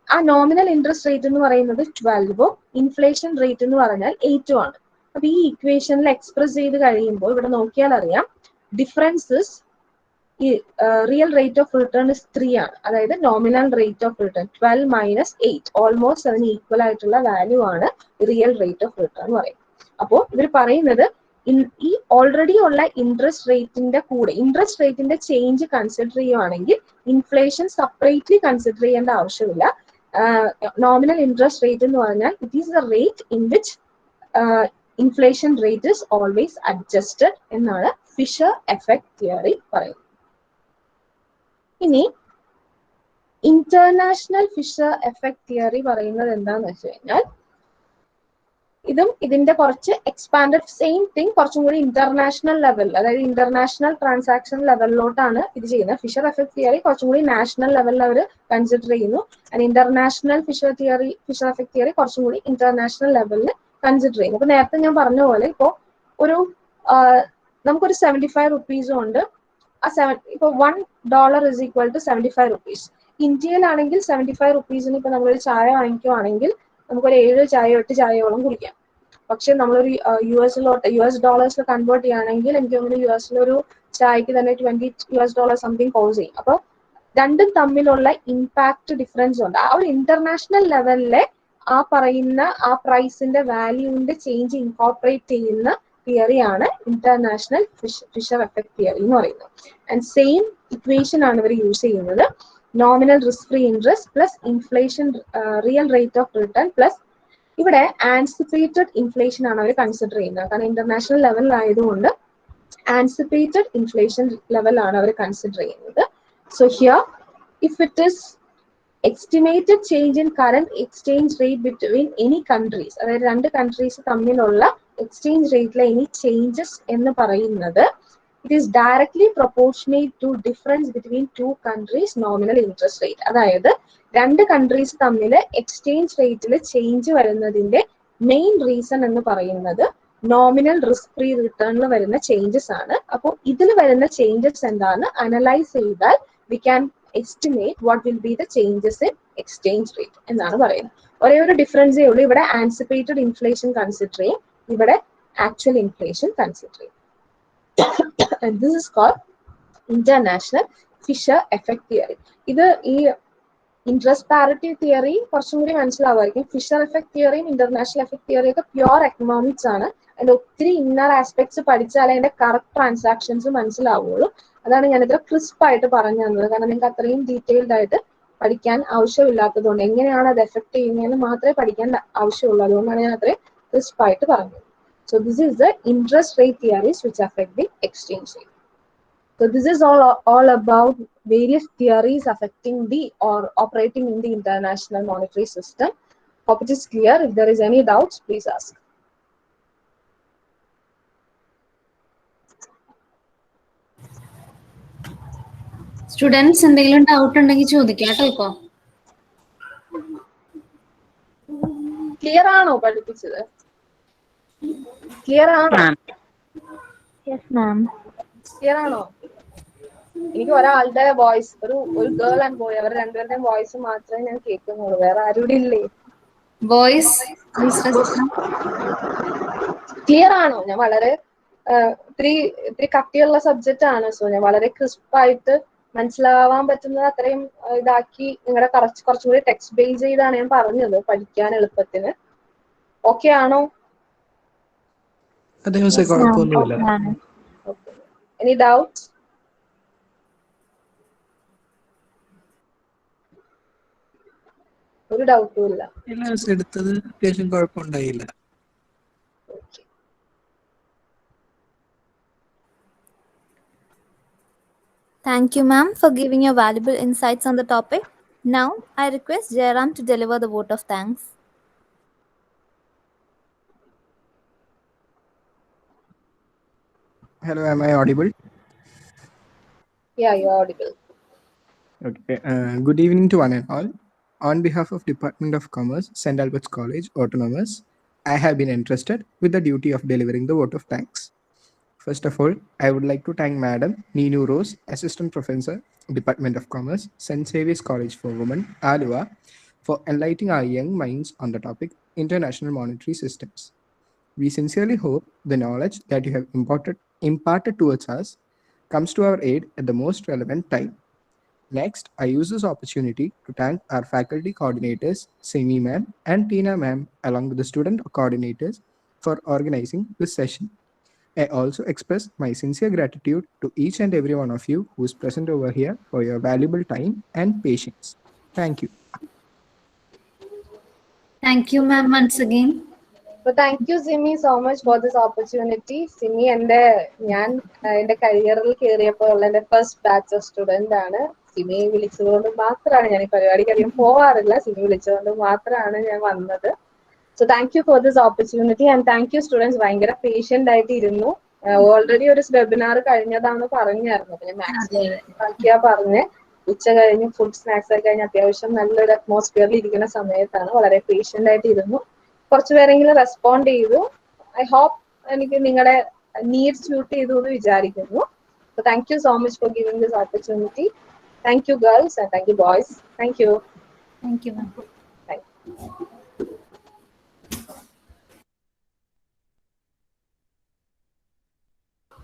ആ നോമിനൽ ഇൻട്രസ്റ്റ് റേറ്റ് എന്ന് പറയുന്നത് 12ഉം ഇൻഫ്ലേഷൻ റേറ്റ് എന്ന് പറഞ്ഞാൽ 8ഉം ആണ്. അപ്പൊ ഈ ഇക്വേഷനിൽ എക്സ്പ്രസ് ചെയ്ത് കഴിയുമ്പോൾ ഇവിടെ നോക്കിയാൽ അറിയാം ഡിഫറൻസസ് ഈ real rate of return is 3 ആണ്. അതായത് nominal rate of return 12 minus 8 almost അതിന് ഈക്വൽ ആയിട്ടുള്ള വാല്യൂ ആണ് റിയൽ റേറ്റ് ഓഫ് റിട്ടേൺ എന്ന് പറയുന്നത്. അപ്പോൾ ഇവർ പറയുന്നത് ഈ ഓൾറെഡി ഉള്ള ഇൻട്രസ്റ്റ് റേറ്റിന്റെ കൂടെ ഇൻട്രസ്റ്റ് റേറ്റിന്റെ ചേഞ്ച് കൺസിഡർ ചെയ്യുവാണെങ്കിൽ ഇൻഫ്ലേഷൻ സെപ്പറേറ്റ്ലി കൺസിഡർ ചെയ്യേണ്ട ആവശ്യമില്ല. നോമിനൽ ഇൻട്രസ്റ്റ് റേറ്റ് എന്ന് പറഞ്ഞാൽ it is the rate in which inflation rate is always adjusted എന്നാണ് ഫിഷർ എഫക്ട് തിയറി പറയുന്നത്. ഇനി ഇന്റർനാഷണൽ ഫിഷർ എഫക്ട് തിയറി പറയുന്നത് എന്താന്ന് വെച്ച് കഴിഞ്ഞാൽ ഇതും ഇതിന്റെ കുറച്ച് എക്സ്പാൻഡഡ് സെയിം തിങ് കുറച്ചും കൂടി ഇന്റർനാഷണൽ ലെവൽ, അതായത് ഇന്റർനാഷണൽ ട്രാൻസാക്ഷൻ ലെവലിലോട്ടാണ് ഇത് ചെയ്യുന്നത്. ഫിഷർ എഫക്ട് തിയറി കുറച്ചും കൂടി നാഷണൽ ലെവലിൽ അവർ കൺസിഡർ ചെയ്യുന്നു. And international Fisher effect theory കുറച്ചും കൂടി ഇന്റർനാഷണൽ ലെവലിൽ കൺസിഡർ ചെയ്യുന്നു. അപ്പൊ നേരത്തെ ഞാൻ പറഞ്ഞ പോലെ ഇപ്പോ ഒരു നമുക്കൊരു 75 റുപ്പീസും ഉണ്ട്. ഇപ്പൊ $1 ഇസ് ഈക്വൽ ടു 75 റുപ്പീസ്. ഇന്ത്യയിലാണെങ്കിൽ 75 റുപ്പീസിന് ഇപ്പൊ നമ്മളൊരു ചായ വാങ്ങിക്കുവാണെങ്കിൽ നമുക്കൊരു 7 ചായയോ 8 ചായയോളം കുടിക്കാം. പക്ഷെ നമ്മളൊരു US ഡോളേഴ്സിൽ കൺവേർട്ട് ചെയ്യുകയാണെങ്കിൽ എനിക്ക് തോന്നുന്നു US ചായക്ക് തന്നെ $20 സംതിങ് കോസ്റ്റ് ചെയ്യും. അപ്പൊ രണ്ടും തമ്മിലുള്ള ഇമ്പാക്ട് ഡിഫറൻസ് ഉണ്ട്. ആ ഒരു ഇന്റർനാഷണൽ ലെവലിലെ ആ പറയുന്ന ആ പ്രൈസിന്റെ വാല്യൂവിന്റെ ചേഞ്ച് ഇൻകോർപ്പറേറ്റ് ചെയ്യുന്ന തിയറിയാണ് ഇന്റർനാഷണൽ ഫിഷർ എഫക്ട് തിയറി എന്ന് പറയുന്നത്. ആൻഡ് സെയിം ഇക്വേഷൻ ആണ് ഇവർ യൂസ് ചെയ്യുന്നത്. Nominal risk free interest plus inflation real rate of return plus ഇവിടെ ആൻസിപ്പേറ്റഡ് ഇൻഫ്ലേഷൻ ആണ് അവർ കൺസിഡർ ചെയ്യുന്നത്. കാരണം ഇന്റർനാഷണൽ ലെവലിലായതുകൊണ്ട് ആൻസിപ്പേറ്റഡ് ഇൻഫ്ലേഷൻ ലെവലാണ് അവർ കൺസിഡർ ചെയ്യുന്നത്. So here if it is estimated change in current exchange rate between any countries, അതായത് രണ്ട് countries തമ്മിലുള്ള exchange റേറ്റിലെ any changes എന്ന് പറയുന്നത് it is directly proportionate to difference between two countries nominal interest rate. അതായത് രണ്ട് countries തമ്മിൽ exchange റേറ്റിൽ change വരുന്നതിന്റെ മെയിൻ റീസൺ എന്ന് പറയുന്നത് നോമിനൽ റിസ്ക് ഫ്രീ റിട്ടേണിൽ വരുന്ന ചേഞ്ചസ് ആണ്. അപ്പോൾ ഇതിൽ വരുന്ന ചേഞ്ചസ് എന്താണ് അനലൈസ് ചെയ്താൽ we can estimate what will be the changes in exchange rate എന്നാണ് പറയുന്നത്. ഒരേ ഒരു ഡിഫറൻസേ ഉള്ളൂ, ഇവിടെ ആൻസിപ്പേറ്റഡ് ഇൻഫ്ലേഷൻ കൺസിഡർ ചെയ്യും, ഇവിടെ ആക്ച്വൽ ഇൻഫ്ലേഷൻ കൺസിഡർ ചെയ്യും. And this is called international Fisher effect theory. ഇത് ഈ ഇൻട്രസ്റ്റ് പാരിറ്റി തിയറി കുറച്ചും കൂടി മനസ്സിലാവുമായിരിക്കും. ഫിഷർ എഫക്ട് തിയറിയും ഇന്റർനാഷണൽ എഫക്ട് തിയറിയും ഒക്കെ പ്യുവർ എക്കണോമിക്സ് ആണ്. അതിന്റെ ഒത്തിരി ഇന്നർ ആസ്പെക്ട്സ് പഠിച്ചാലേ അതിന്റെ കറക്റ്റ് ട്രാൻസാക്ഷൻസ് മനസ്സിലാവുള്ളൂ. അതാണ് ഞാനിത് ക്രിസ്പ് ആയിട്ട് പറഞ്ഞു തന്നത്. കാരണം നിങ്ങൾക്ക് അത്രയും ഡീറ്റെയിൽഡ് ആയിട്ട് പഠിക്കാൻ ആവശ്യമില്ലാത്തതുകൊണ്ട്, എങ്ങനെയാണ് അത് എഫക്ട് ചെയ്യുന്നതെന്ന് മാത്രമേ പഠിക്കാൻ ആവശ്യമുള്ളൂ. അതുകൊണ്ടാണ് ഞാൻ അത്രയും ക്രിസ്പ് ആയിട്ട് പറഞ്ഞത്. So this is the interest rate theories which affect the exchange rate. So this is all about various theories affecting the or operating in the international monetary system. Hope it is clear. If there is any doubts, please ask. Students എന്തെങ്കിലും doubt ഉണ്ടെങ്കിൽ ചോദിക്കാം കേട്ടോ. ഇപ്പോ clear ആണോ പഠിപ്പിച്ചത്? Clear ആണോ? Yes, ma'am. Clear ആണോ? എനിക്ക് ഒരാളുടെ വോയിസ്, ഒരു ഗേൾ ആൻഡ് ബോയ്, അവർ രണ്ടുപേരുടെയും വോയിസ് മാത്രമേ ഞാൻ കേൾക്കുന്നുള്ളൂ. വേറെ ആരും ഇല്ലേ? വോയിസ് ക്ലിയർ ആണോ? ഞാൻ വളരെ ഇത്തിരി കട്ടിയുള്ള സബ്ജക്റ്റ് ആണ്. സോ ഞാൻ വളരെ ക്രിസ്പായിട്ട് മനസ്സിലാവാൻ പറ്റുന്നത് അത്രയും ഇതാക്കി നിങ്ങളുടെ കുറച്ചും കൂടി ടെക്സ്റ്റ് ബേസ് ചെയ്താണ് ഞാൻ പറഞ്ഞത് പഠിക്കാൻ എളുപ്പത്തിന്. ഓക്കെ ആണോ? അതെ മിസ്സേ, കുഴപ്പമൊന്നുമില്ല. Any doubt? ഒരു ഡൗട്ടും ഇല്ല. എല്ലാ ദിവസം എടുത്തത് അത്യാവശ്യം കുഴപ്പമുണ്ടായില്ല. Thank you, ma'am, for giving your valuable insights on the topic. Now, I request Jairam to deliver the vote of thanks. Hello, am I audible? Yeah, you are audible. Okay. Good evening to one and all. On behalf of Department of Commerce, St. Albert's College, Autonomous, I have been entrusted with the duty of delivering the vote of thanks. First of all, I would like to thank Madam Neenu Rose, Assistant Professor, Department of Commerce, St. Xavier's College for Women, Alua, for enlightening our young minds on the topic International Monetary Systems. We sincerely hope the knowledge that you have imparted towards us comes to our aid at the most relevant time. Next, I use this opportunity to thank our faculty coordinators, Simi ma'am and Tina ma'am, along with the student coordinators for organizing this session. I also express my sincere gratitude to each and every one of you who is present over here for your valuable time and patience. Thank you. Thank you, ma'am, once again. So thank you, Simi, so much for this opportunity. Simi, ഞാൻ എൻ്റെ കരിയറിൽ കയറിയപ്പോൾ എൻ്റെ first batch of student ആണ്. സിമിയെ വിളിച്ചതുകൊണ്ട് മാത്രമാണ് ഞാൻ ഈ പരിപാടിക്ക് അധികം പോവാറില്ല. സിമി വിളിച്ചതുകൊണ്ട് മാത്രമാണ് ഞാൻ വന്നത്. So thank you for this opportunity and thank you students. ഭയങ്കര പേഷ്യൻ്റ് ആയിട്ട് ഇരുന്നു. ഓൾറെഡി ഒരു വെബിനാർ കഴിഞ്ഞതാണ് പറഞ്ഞായിരുന്നു. പിന്നെ മാക്സിമം ബാക്കിയാ പറഞ്ഞ് ഉച്ച കഴിഞ്ഞ് ഫുഡ് സ്നാക്സ് ഒക്കെ കഴിഞ്ഞ് അത്യാവശ്യം നല്ലൊരു അറ്റ്മോസ്ഫിയറിൽ ഇരിക്കുന്ന സമയത്താണ്. വളരെ പേഷ്യൻ്റ് ആയിട്ട് ഇരുന്നു. കുറച്ച് പേരെങ്കിലും റെസ്പോണ്ട് ചെയ്തു. ഐ ഹോപ്പ് എനിക്ക് നിങ്ങളുടെ നീഡ്സ് സ്യൂട്ട് ചെയ്തു എന്ന് വിചാരിക്കുന്നു. So thank you so much for giving this opportunity. Thank you girls and thank you boys. Thank you. Thank you, ma'am.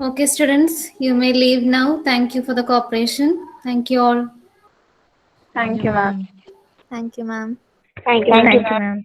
Okay, students, you may leave now. Thank you for the cooperation. Thank you all. Thank you, ma'am. Thank you, ma'am. Thank you, ma'am.